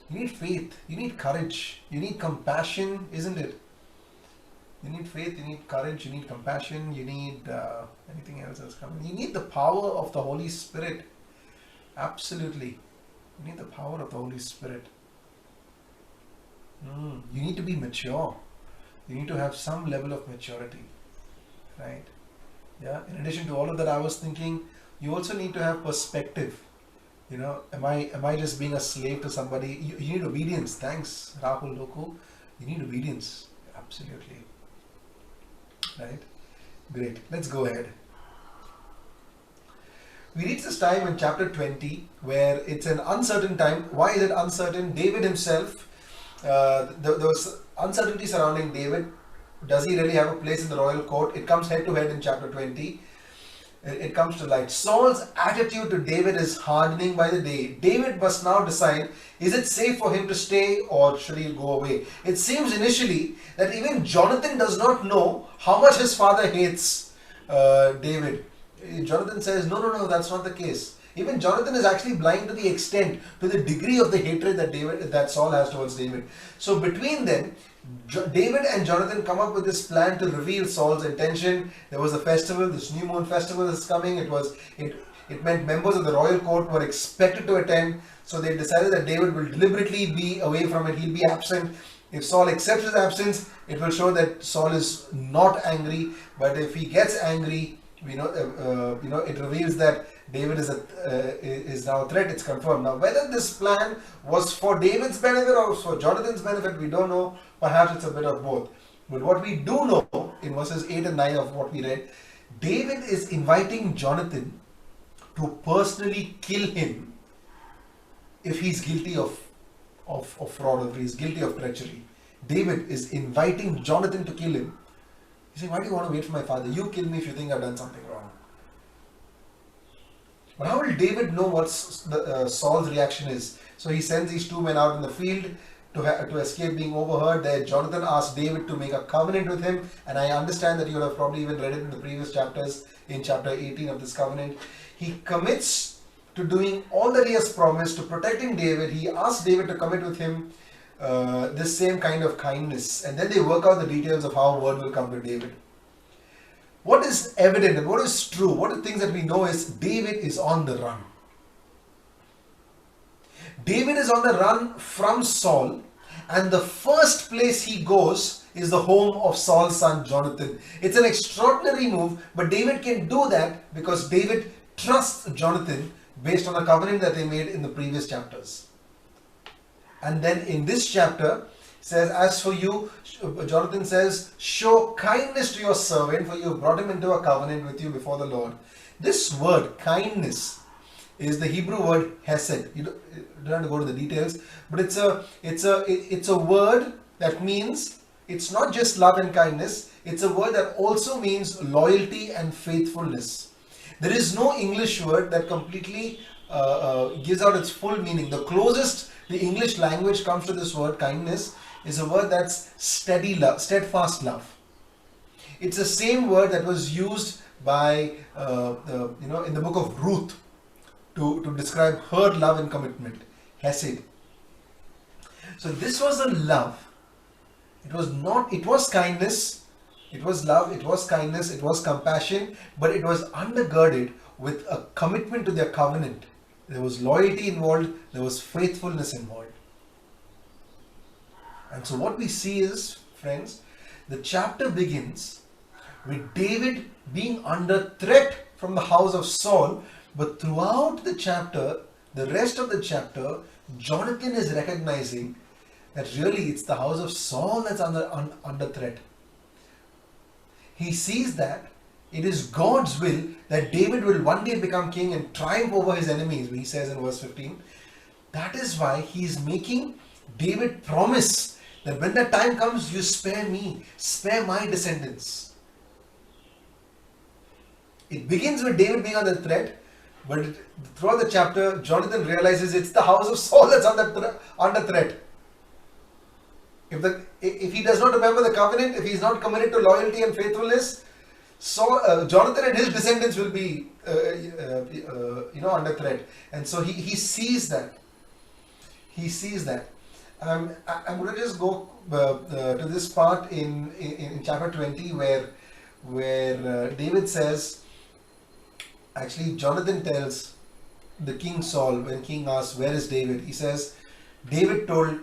You need faith, you need courage, you need compassion, isn't it? You need faith, you need courage, you need compassion, you need anything else that's coming. You need the power of the Holy Spirit. Absolutely. You need the power of the Holy Spirit. You need to be mature. You need to have some level of maturity. Right? Yeah. In addition to all of that, I was thinking, you also need to have perspective. Am I just being a slave to somebody? You need obedience. Thanks, Rahul Loku. You need obedience. Absolutely. Right? Great. Let's go ahead. We reach this time in chapter 20 where it's an uncertain time. Why is it uncertain? David himself, there was uncertainty surrounding David. Does he really have a place in the royal court? It comes head to head in chapter 20. It comes to light. Saul's attitude to David is hardening by the day. David must now decide, is it safe for him to stay or should he go away? It seems initially that even Jonathan does not know how much his father hates David. Jonathan says, no, that's not the case. Even Jonathan is actually blind to the extent, to the degree of the hatred that Saul has towards David. So between them, David and Jonathan come up with this plan to reveal Saul's intention. There was a festival, this new moon festival is coming. It meant members of the royal court were expected to attend. So they decided that David will deliberately be away from it. He'll be absent. If Saul accepts his absence, it will show that Saul is not angry. But if he gets angry, it reveals that David is now a threat. It's confirmed. Now, whether this plan was for David's benefit or for Jonathan's benefit, we don't know. Perhaps it's a bit of both. But what we do know in verses 8 and 9 of what we read, David is inviting Jonathan to personally kill him if he's guilty of fraud, or if he's guilty of treachery. David is inviting Jonathan to kill him. He's saying, why do you want to wait for my father? You kill me if you think I've done something wrong. But how will David know what Saul's reaction is? So he sends these two men out in the field to escape being overheard. There Jonathan asks David to make a covenant with him, and I understand that you have probably even read it in the previous chapters, in chapter 18 of this covenant. He commits to doing all that he has promised, to protecting David. He asks David to commit with him this same kind of kindness, and then they work out the details of how word will come to David. What is evident and what is true, what are the things that we know is David is on the run. David is on the run from Saul, and the first place he goes is the home of Saul's son Jonathan. It's an extraordinary move, but David can do that because David trusts Jonathan based on the covenant that they made in the previous chapters. And then in this chapter, says, as for you, Jonathan says, show kindness to your servant, for you have brought him into a covenant with you before the Lord. This word kindness is the Hebrew word hesed. You don't have to go to the details, but it's a word that means, it's not just love and kindness, it's a word that also means loyalty and faithfulness. There is no English word that completely gives out its full meaning. The closest the English language comes to this word kindness is a word that's steady love, steadfast love. It's the same word that was used by in the book of Ruth to describe her love and commitment, hesed. So this was a love. It was kindness, it was love, it was kindness, it was compassion, but it was undergirded with a commitment to their covenant. There was loyalty involved, there was faithfulness involved. And so what we see is, friends, the chapter begins with David being under threat from the house of Saul, but throughout the chapter, the rest of the chapter, Jonathan is recognizing that really it's the house of Saul that's under threat. He sees that it is God's will that David will one day become king and triumph over his enemies, he says in verse 15. That is why he is making David promise that when that time comes, you spare me, spare my descendants. It begins with David being under threat, but throughout the chapter, Jonathan realizes it's the house of Saul that's under threat. If he does not remember the covenant, if he is not committed to loyalty and faithfulness, Jonathan and his descendants will be under threat. And so he sees that. He sees that. I'm going to just go to this part in chapter 20 where David says, actually Jonathan tells the King Saul, when King asks, where is David? He says, David told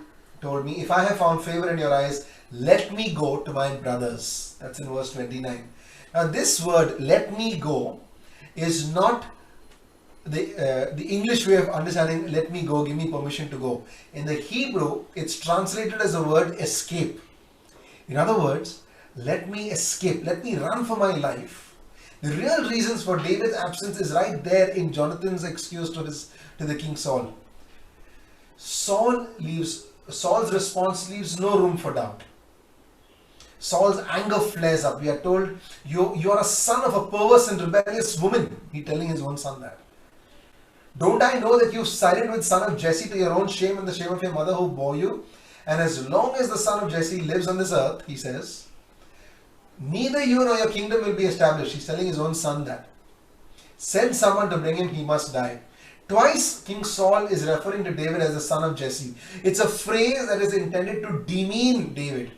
me, if I have found favor in your eyes, let me go to my brothers. That's in verse 29. Now this word, let me go, is not the English way of understanding let me go, give me permission to go. In the Hebrew, it's translated as the word escape. In other words, let me escape, let me run for my life. The real reasons for David's absence is right there in Jonathan's excuse to the King Saul. Saul's response leaves no room for doubt. Saul's anger flares up. We are told, you're a son of a perverse and rebellious woman. He's telling his own son that. Don't I know that you've sided with son of Jesse to your own shame and the shame of your mother who bore you? And as long as the son of Jesse lives on this earth, he says, neither you nor your kingdom will be established. He's telling his own son that. Send someone to bring him, he must die. Twice King Saul is referring to David as the son of Jesse. It's a phrase that is intended to demean David.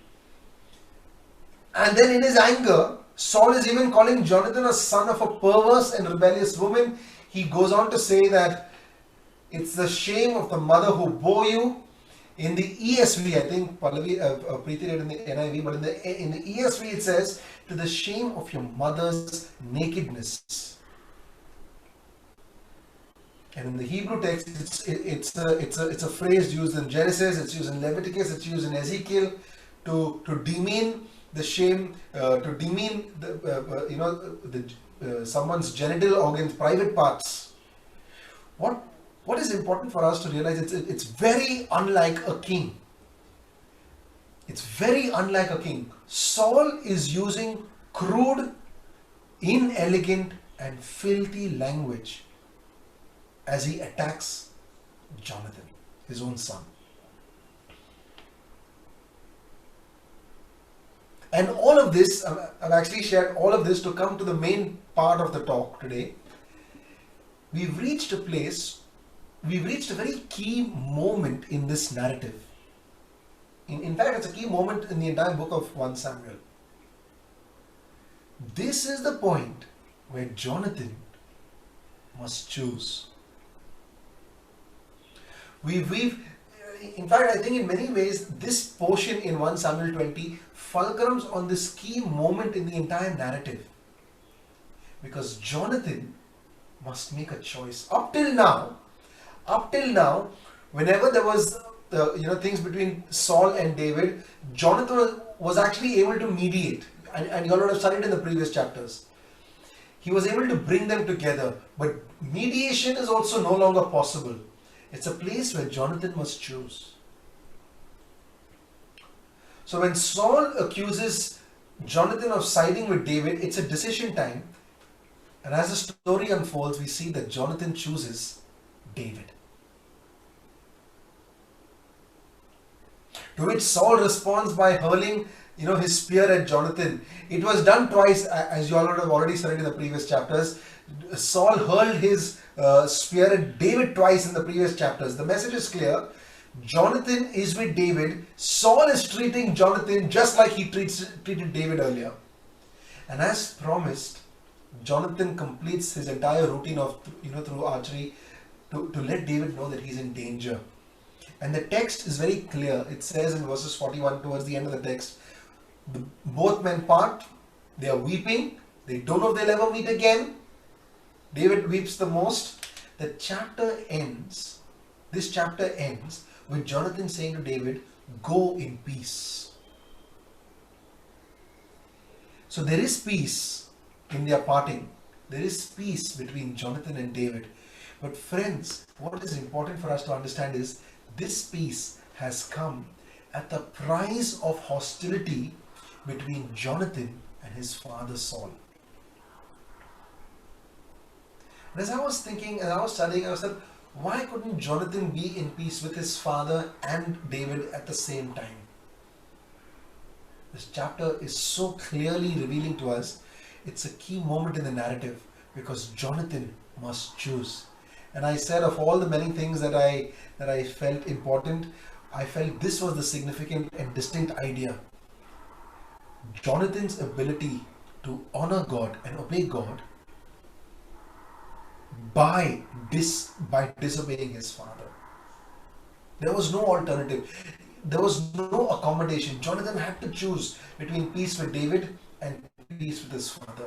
And then in his anger, Saul is even calling Jonathan a son of a perverse and rebellious woman. He goes on to say that it's the shame of the mother who bore you. In the ESV, I think Preeti read in the NIV, but in the ESV it says, to the shame of your mother's nakedness. And in the Hebrew text, it's a phrase used in Genesis, it's used in Leviticus, it's used in Ezekiel to demean the shame, to demean someone's genital organs, private parts. What is important for us to realize? It's very unlike a king. It's very unlike a king. Saul is using crude, inelegant, and filthy language as he attacks Jonathan, his own son. And all of this, I've actually shared all of this to come to the main part of the talk today. We've reached a very key moment in this narrative. In fact, it's a key moment in the entire book of 1 Samuel. This is the point where Jonathan must choose. In fact, I think in many ways, this portion in 1 Samuel 20 fulcrums on this key moment in the entire narrative. Because Jonathan must make a choice. Up till now, whenever there was things between Saul and David, Jonathan was actually able to mediate. And you all would have studied in the previous chapters. he was able to bring them together. But mediation is also no longer possible. It's a place where Jonathan must choose. So when Saul accuses Jonathan of siding with David, it's a decision time. And as the story unfolds, we see that Jonathan chooses David. To which Saul responds by hurling, his spear at Jonathan. It was done twice, as you all have already studied in the previous chapters. Saul hurled his spear at David twice in the previous chapters. The message is clear. Jonathan is with David. Saul is treating Jonathan just like he treated David earlier. And as promised, Jonathan completes his entire routine of, through archery to let David know that he's in danger. And the text is very clear. It says in verses 41 towards the end of the text, both men part, they are weeping, they don't know if they'll ever meet again. David weeps the most. This chapter ends with Jonathan saying to David, go in peace. So there is peace in their parting. There is peace between Jonathan and David. But friends, what is important for us to understand is this peace has come at the price of hostility between Jonathan and his father Saul. And as I was thinking, as I was studying, I was like, why couldn't Jonathan be in peace with his father and David at the same time? This chapter is so clearly revealing to us, it's a key moment in the narrative because Jonathan must choose. And I said of all the many things that I felt important, I felt this was the significant and distinct idea. Jonathan's ability to honor God and obey God by disobeying his father. There was no alternative. There was no accommodation. Jonathan had to choose between peace with David and peace with his father.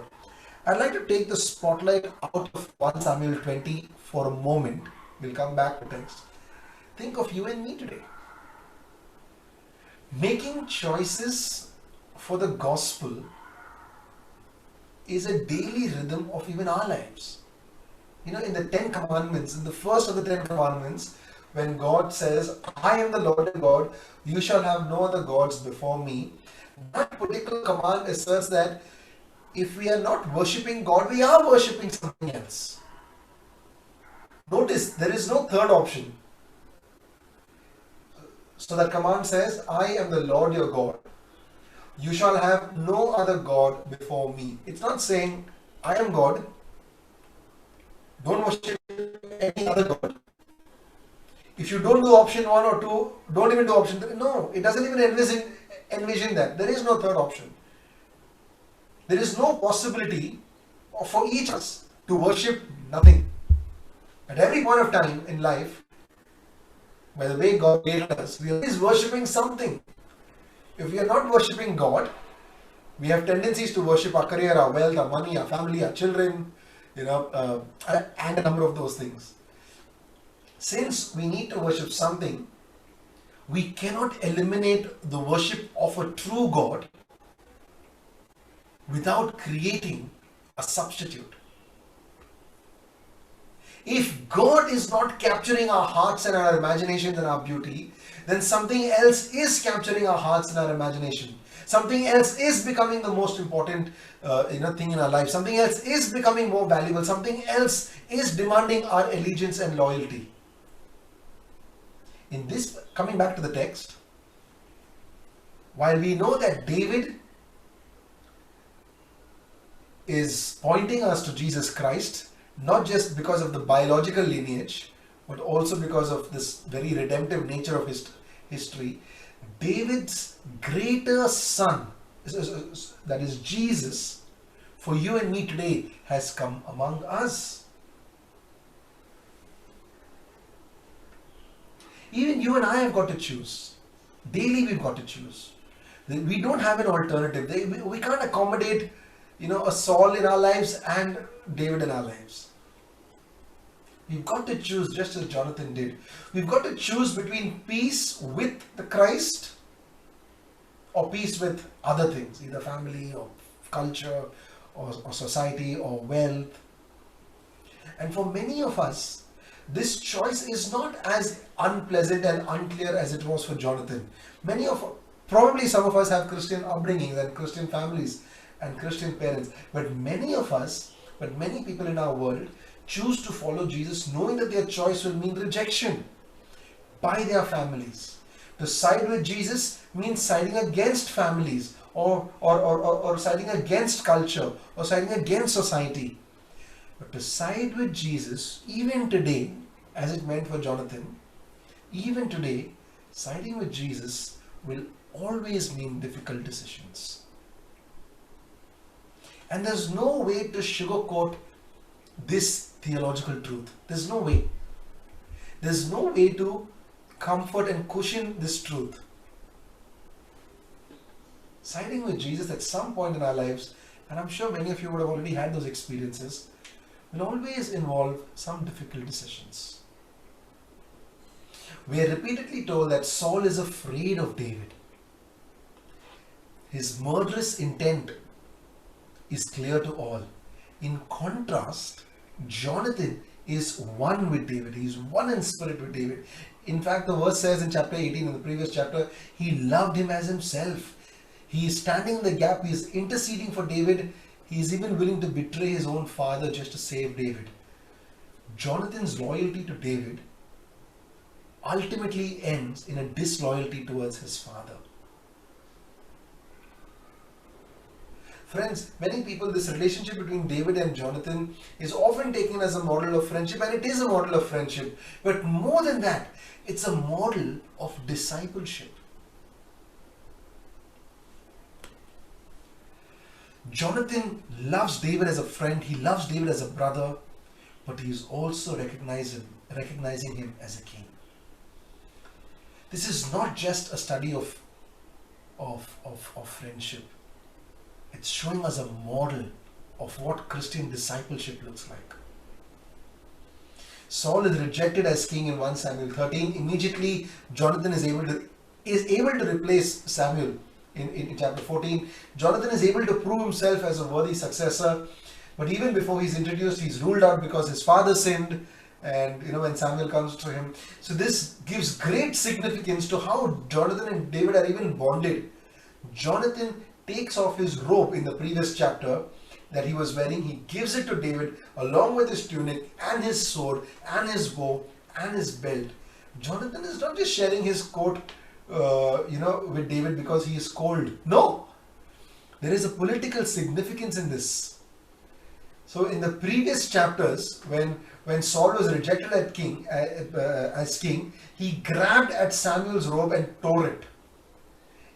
I'd like to take the spotlight out of 1 Samuel 20 for a moment. We'll come back to text. Think of you and me today. Making choices for the gospel is a daily rhythm of even our lives. In the 10 commandments, in the first of the 10 commandments, when God says, I am the Lord your God, you shall have no other gods before me. That particular command asserts that if we are not worshipping God, we are worshipping something else. Notice, there is no third option. So that command says, I am the Lord your God. You shall have no other God before me. It's not saying, I am God. Don't worship any other God. If you don't do option 1 or 2, don't even do option 3. No, it doesn't even envision that. There is no third option. There is no possibility for each of us to worship nothing. At every point of time in life, by the way God made us, we are always worshipping something. If we are not worshipping God, we have tendencies to worship our career, our wealth, our money, our family, our children, and a number of those things. Since we need to worship something, we cannot eliminate the worship of a true God without creating a substitute. If God is not capturing our hearts and our imaginations and our beauty, then something else is capturing our hearts and our imagination. Something else is becoming the most important thing in our life. Something else is becoming more valuable. Something else is demanding our allegiance and loyalty. In this, coming back to the text, while we know that David is pointing us to Jesus Christ, not just because of the biological lineage, but also because of this very redemptive nature of his history, David's greater son, that is Jesus, for you and me today has come among us. Even you and I have got to choose. Daily we've got to choose. We don't have an alternative. We can't accommodate, a Saul in our lives and David in our lives. We've got to choose just as Jonathan did. We've got to choose between peace with the Christ or peace with other things, either family or culture or society or wealth. And for many of us, this choice is not as unpleasant and unclear as it was for Jonathan. Probably some of us have Christian upbringings and Christian families and Christian parents, but many people in our world choose to follow Jesus knowing that their choice will mean rejection by their families. To side with Jesus means siding against families or siding against culture or siding against society. But to side with Jesus, even today, as it meant for Jonathan, even today, siding with Jesus will always mean difficult decisions. And there's no way to sugarcoat this theological truth. There's no way. There's no way to comfort and cushion this truth. Siding with Jesus at some point in our lives, and I'm sure many of you would have already had those experiences, will always involve some difficult decisions. We are repeatedly told that Saul is afraid of David. His murderous intent is clear to all. In contrast, Jonathan is one with David. He is one in spirit with David. In fact, the verse says in chapter 18, in the previous chapter, he loved him as himself. He is standing in the gap. He is interceding for David. He is even willing to betray his own father just to save David. Jonathan's loyalty to David ultimately ends in a disloyalty towards his father. Friends, many people, this relationship between David and Jonathan is often taken as a model of friendship, and it is a model of friendship. But more than that, it's a model of discipleship. Jonathan loves David as a friend, he loves David as a brother, but he is also recognizing him as a king. This is not just a study of friendship. It's showing us a model of what Christian discipleship looks like. Saul is rejected as king in 1 Samuel 13. Immediately, Jonathan is able to replace Samuel in chapter 14. Jonathan is able to prove himself as a worthy successor. But even before he's introduced, he's ruled out because his father sinned. And when Samuel comes to him. So this gives great significance to how Jonathan and David are even bonded. Jonathan takes off his robe in the previous chapter that he was wearing. He gives it to David along with his tunic and his sword and his bow and his belt. Jonathan is not just sharing his coat with David because he is cold. No, there is a political significance in this. So in the previous chapters, when Saul was rejected as king, he grabbed at Samuel's robe and tore it.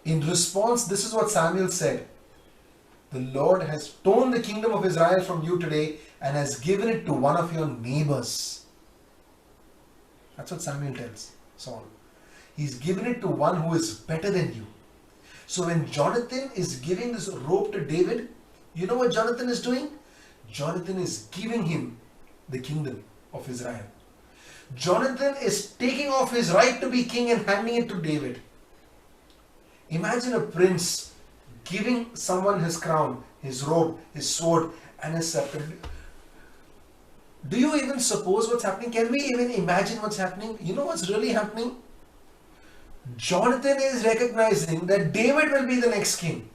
In response, this is what Samuel said: "The Lord has torn the kingdom of Israel from you today and has given it to one of your neighbors." That's what Samuel tells Saul. He's given it to one who is better than you. So when Jonathan is giving this robe to David, you know what Jonathan is doing? Jonathan is giving him the kingdom of Israel. Jonathan is taking off his right to be king and handing it to David. Imagine a prince giving someone his crown, his robe, his sword, and his scepter. Do you even suppose what's happening? Can we even imagine what's happening? You know what's really happening? Jonathan is recognizing that David will be the next king.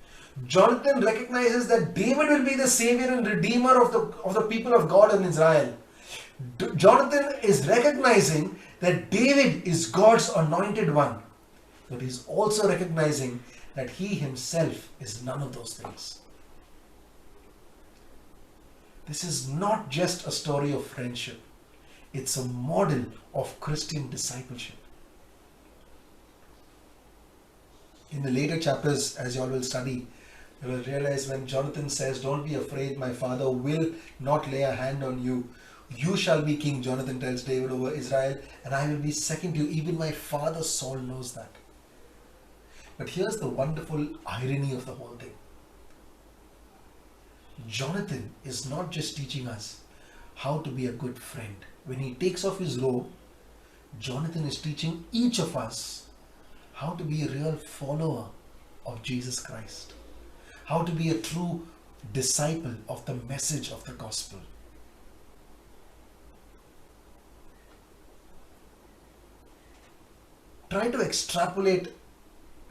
Jonathan recognizes that David will be the savior and redeemer of the people of God in Israel. Jonathan is recognizing that David is God's anointed one. But he's also recognizing that he himself is none of those things. This is not just a story of friendship. It's a model of Christian discipleship. In the later chapters, as you all will study, you will realize when Jonathan says, "Don't be afraid, my father will not lay a hand on you. You shall be king," Jonathan tells David, "over Israel, and I will be second to you. Even my father Saul knows that." But here's the wonderful irony of the whole thing. Jonathan is not just teaching us how to be a good friend. When he takes off his robe, Jonathan is teaching each of us how to be a real follower of Jesus Christ. How to be a true disciple of the message of the gospel. Try to extrapolate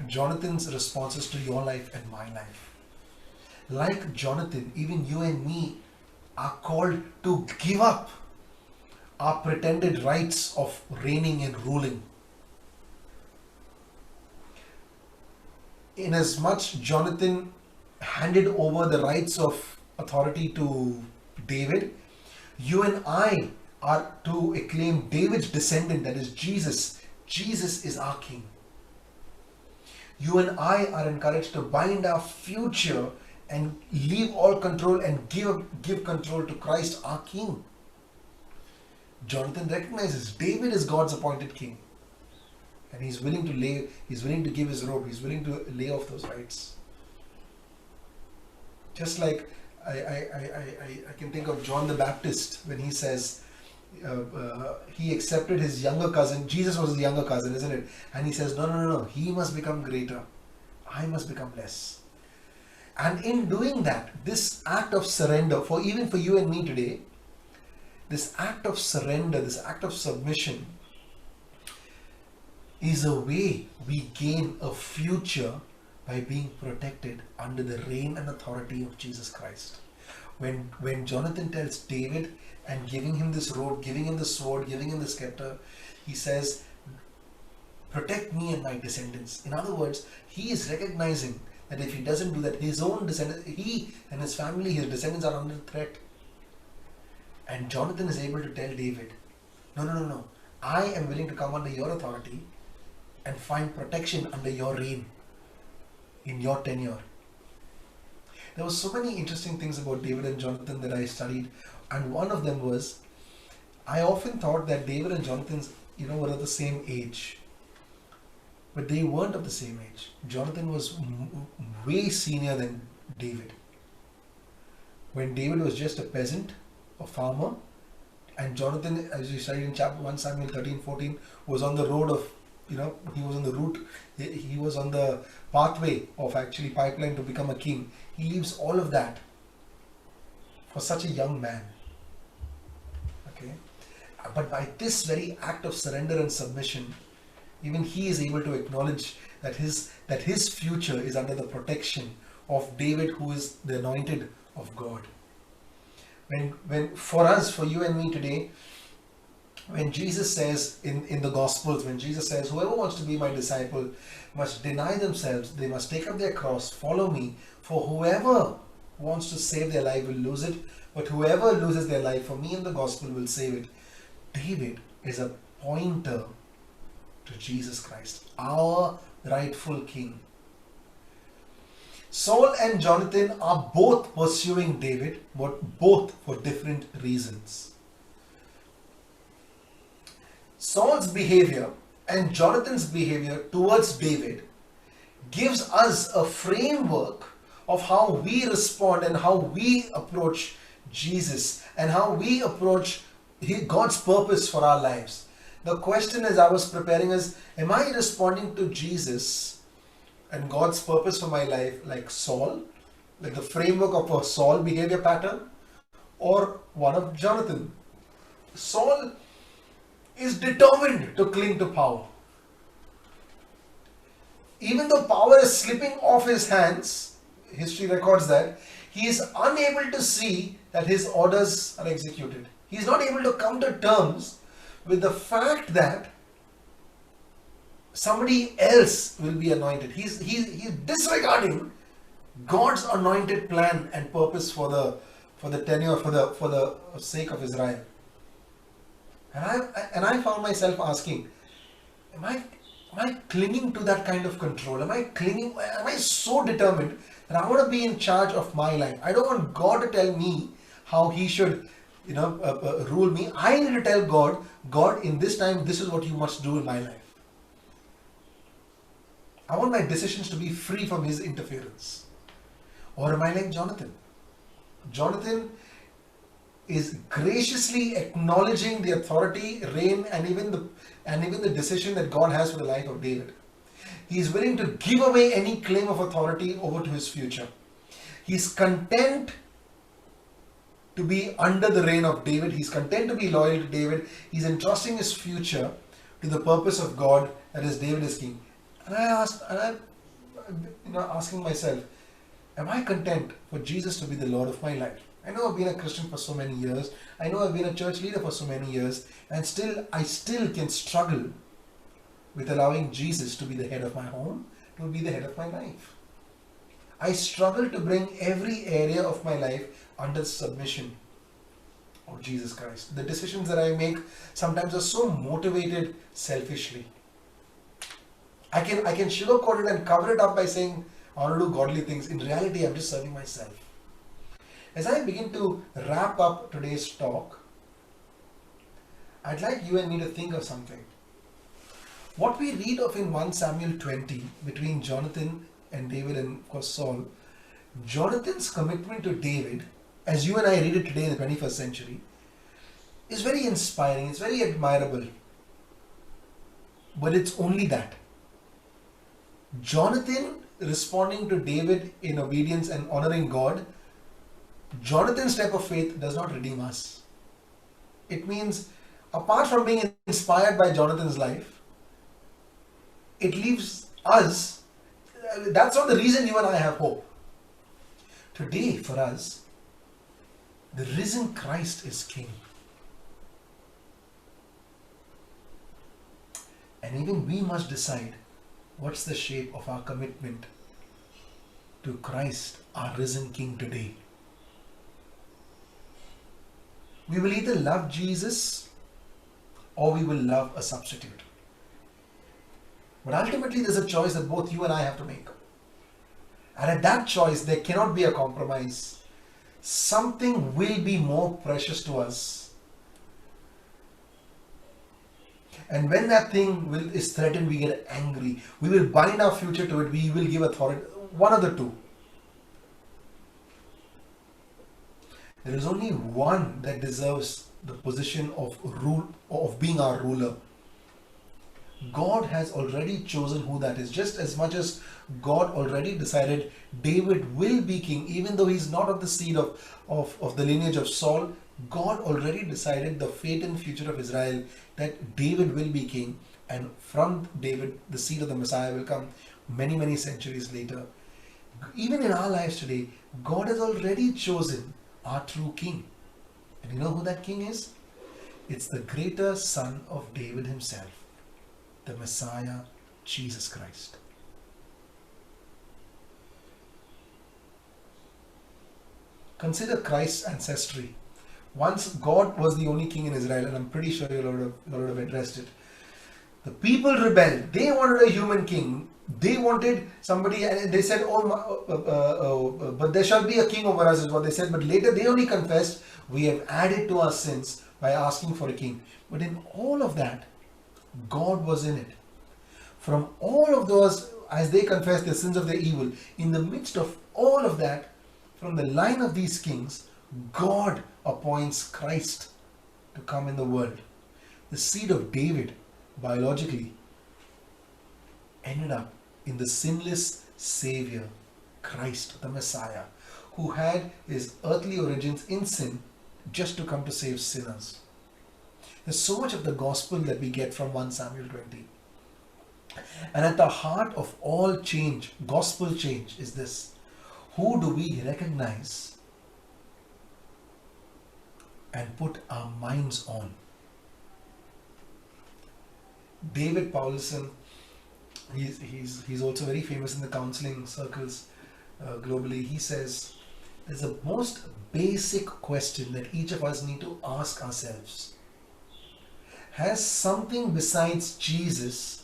Jonathan's responses to your life and my life. Like Jonathan, even you and me are called to give up our pretended rights of reigning and ruling. Inasmuch Jonathan handed over the rights of authority to David, you and I are to acclaim David's descendant, that is Jesus. Jesus is our king. You and I are encouraged to bind our future and leave all control and give control to Christ, our king. Jonathan recognizes David is God's appointed king, and he's willing to give his robe, he's willing to lay off those rights. Just like I can think of John the Baptist when he says he accepted his younger cousin. Jesus was his younger cousin, isn't it? And he says, no, he must become greater, I must become less. And in doing that, this act of surrender, even for you and me today, this act of surrender, this act of submission is a way we gain a future by being protected under the reign and authority of Jesus Christ. When Jonathan tells David and giving him this robe, giving him the sword, giving him the scepter, he says, protect me and my descendants. In other words, he is recognizing that if he doesn't do that, his own descendants, he and his family, his descendants are under threat. And Jonathan is able to tell David, no, I am willing to come under your authority and find protection under your reign, in your tenure. There were so many interesting things about David and Jonathan that I studied, and one of them was, I often thought that David and Jonathan, were of the same age, but they weren't of the same age. Jonathan was way senior than David. When David was just a peasant, a farmer, and Jonathan, as you studied in chapter 1 Samuel 13-14, was on the road of, he was on the route, he was on the pathway of actually pipeline to become a king. He leaves all of that for such a young man. Okay, but by this very act of surrender and submission, even he is able to acknowledge that his future is under the protection of David, who is the anointed of God. When for us, for you and me today, when Jesus says in the Gospels, when Jesus says, whoever wants to be my disciple must deny themselves, they must take up their cross, follow me, for whoever wants to save their life will lose it, but whoever loses their life for me in the gospel will save it. David is a pointer to Jesus Christ, our rightful king. Saul and Jonathan are both pursuing David, but both for different reasons. Saul's behavior and Jonathan's behavior towards David gives us a framework of how we respond and how we approach Jesus and how we approach God's purpose for our lives. The question as I was preparing is, am I responding to Jesus and God's purpose for my life like Saul, like the framework of a Saul behavior pattern, or one of Jonathan? Saul is determined to cling to power. Even though power is slipping off his hands, history records that, he is unable to see that his orders are executed. He is not able to come to terms with the fact that somebody else will be anointed. He's disregarding God's anointed plan and purpose for the tenure, for the sake of Israel. And I found myself asking, am I clinging to that kind of control? Am I so determined that I want to be in charge of my life? I don't want God to tell me how he should, rule me. I need to tell God, in this time, this is what you must do in my life. I want my decisions to be free from his interference. Or am I like Jonathan? Jonathan is graciously acknowledging the authority, reign, and even the decision that God has for the life of David. He is willing to give away any claim of authority over to his future. He's content to be under the reign of David. He's content to be loyal to David. He's entrusting his future to the purpose of God, that is David is king. And I'm asking myself, am I content for Jesus to be the Lord of my life? I know I've been a Christian for so many years. I know I've been a church leader for so many years, and I still can struggle with allowing Jesus to be the head of my home, to be the head of my life. I struggle to bring every area of my life under submission of Jesus Christ. The decisions that I make sometimes are so motivated selfishly. I can sugarcoat it and cover it up by saying I want to do godly things. In reality, I'm just serving myself. As I begin to wrap up today's talk, I'd like you and me to think of something. What we read of in 1 Samuel 20 between Jonathan and David and of course Saul, Jonathan's commitment to David, as you and I read it today in the 21st century, is very inspiring, it's very admirable. But it's only that. Jonathan responding to David in obedience and honoring God, Jonathan's step of faith does not redeem us. It means, apart from being inspired by Jonathan's life, it leaves us, that's not the reason you and I have hope. Today, for us, the risen Christ is King. And even we must decide what's the shape of our commitment to Christ, our risen King today. We will either love Jesus or we will love a substitute. But ultimately there's a choice that both you and I have to make. And at that choice there cannot be a compromise. Something will be more precious to us. And when that thing is threatened, we get angry. We will bind our future to it. We will give authority. One of the two. There is only one that deserves the position of being our ruler. God has already chosen who that is. Just as much as God already decided David will be king, even though he's not of the seed of the lineage of Saul, God already decided the fate and future of Israel, that David will be king, and from David the seed of the Messiah will come many, many centuries later. Even in our lives today, God has already chosen our true king. And you know who that king is? It's the greater son of David himself, the Messiah, Jesus Christ. Consider Christ's ancestry. Once God was the only king in Israel, and I'm pretty sure you would have addressed it. The people rebelled. They wanted a human king. They wanted somebody, and they said, but there shall be a king over us, is what they said. But later they only confessed, we have added to our sins by asking for a king. But in all of that, God was in it. From all of those, as they confessed the sins of their evil, in the midst of all of that, from the line of these kings, God appoints Christ to come in the world. The seed of David, biologically, ended up in the sinless Savior, Christ, the Messiah, who had his earthly origins in sin just to come to save sinners. There's so much of the gospel that we get from 1 Samuel 20. And at the heart of all change, gospel change, is this: who do we recognize and put our minds on? David Powlison, he's also very famous in the counseling circles globally. He says there's a most basic question that each of us need to ask ourselves. Has something besides Jesus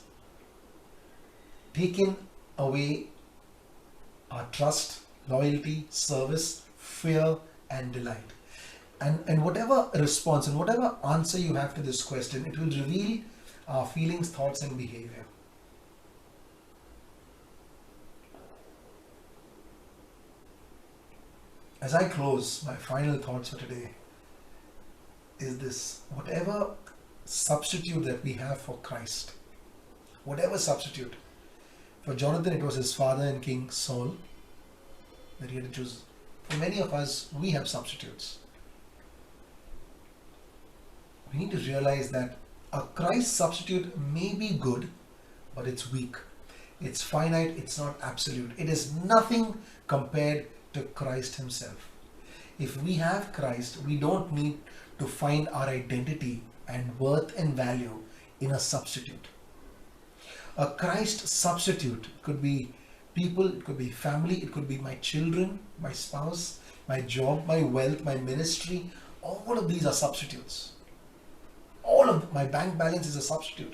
taken away our trust, loyalty, service, fear and delight? And whatever response and whatever answer you have to this question, it will reveal our feelings, thoughts and behavior. As I close, my final thoughts for today is this: whatever substitute that we have for Christ, whatever substitute, for Jonathan it was his father and King Saul that he had to choose. For many of us, we have substitutes. We need to realize that a Christ substitute may be good, but it's weak. It's finite, it's not absolute. It is nothing compared to Christ himself. If we have Christ, we don't need to find our identity and worth and value in a substitute. A Christ substitute could be people, it could be family, it could be my children, my spouse, my job, my wealth, my ministry. All of these are substitutes. All of my bank balance is a substitute.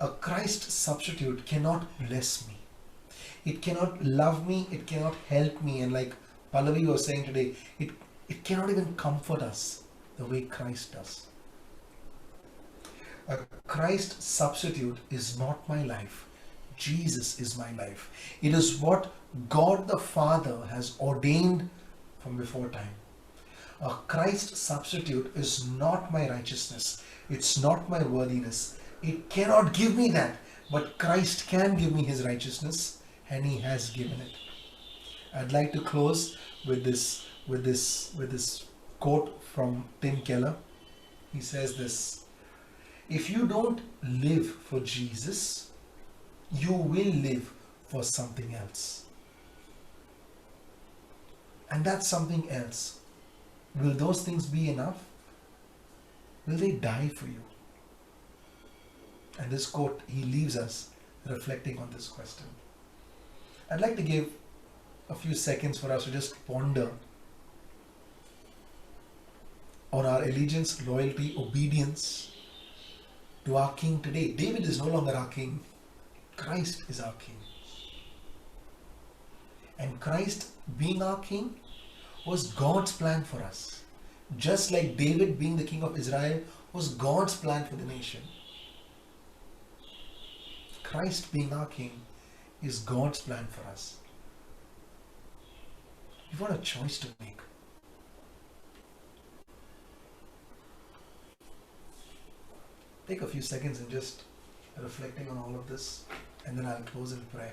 A Christ substitute cannot bless me. It cannot love me. It cannot help me. And like Pallavi was saying today, it cannot even comfort us the way Christ does. A Christ substitute is not my life. Jesus is my life. It is what God the Father has ordained from before time. A Christ substitute is not my righteousness. It's not my worthiness. It cannot give me that. But Christ can give me his righteousness, and he has given it. I'd like to close with this quote from Tim Keller. He says this: if you don't live for Jesus, you will live for something else. And that something else, will those things be enough? Will they die for you? And this quote, he leaves us reflecting on this question. I'd like to give a few seconds for us to just ponder on our allegiance, loyalty, obedience to our King today. David is no longer our King. Christ is our King. And Christ being our King was God's plan for us. Just like David being the King of Israel was God's plan for the nation. Christ being our King is God's plan for us. You've got a choice to make. Take a few seconds and just reflecting on all of this, and then I'll close in prayer.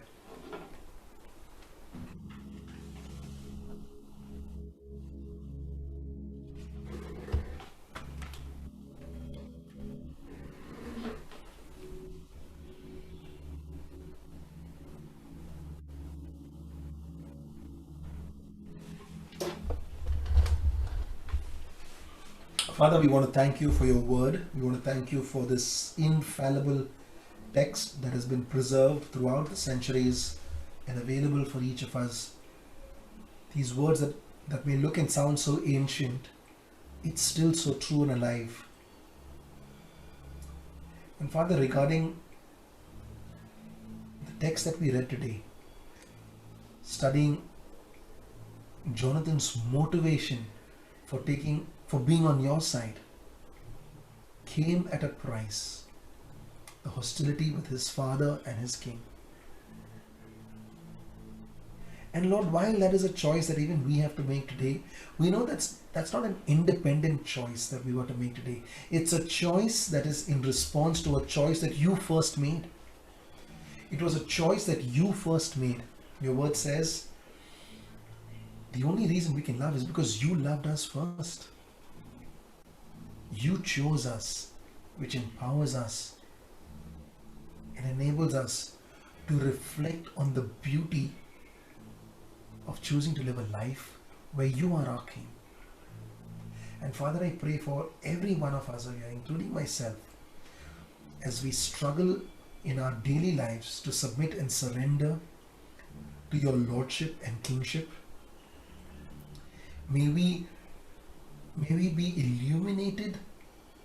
Father, we want to thank you for your word. We want to thank you for this infallible text that has been preserved throughout the centuries and available for each of us. These words that may look and sound so ancient, it's still so true and alive. And Father, regarding the text that we read today, studying Jonathan's motivation for being on your side came at a price: the hostility with his father and his king. And Lord, while that is a choice that even we have to make today, we know that's not an independent choice that we got to make today. It's a choice that is in response to a choice that you first made. It was a choice that you first made. Your word says the only reason we can love is because you loved us first. You chose us, which empowers us and enables us to reflect on the beauty of choosing to live a life where you are our King. And Father, I pray for every one of us here, including myself, as we struggle in our daily lives to submit and surrender to your Lordship and Kingship. May we be illuminated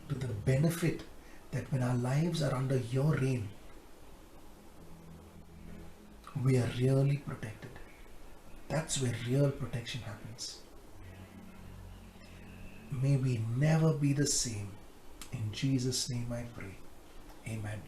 to the benefit that when our lives are under your reign, we are really protected. That's where real protection happens. May we never be the same. In Jesus' name I pray. Amen.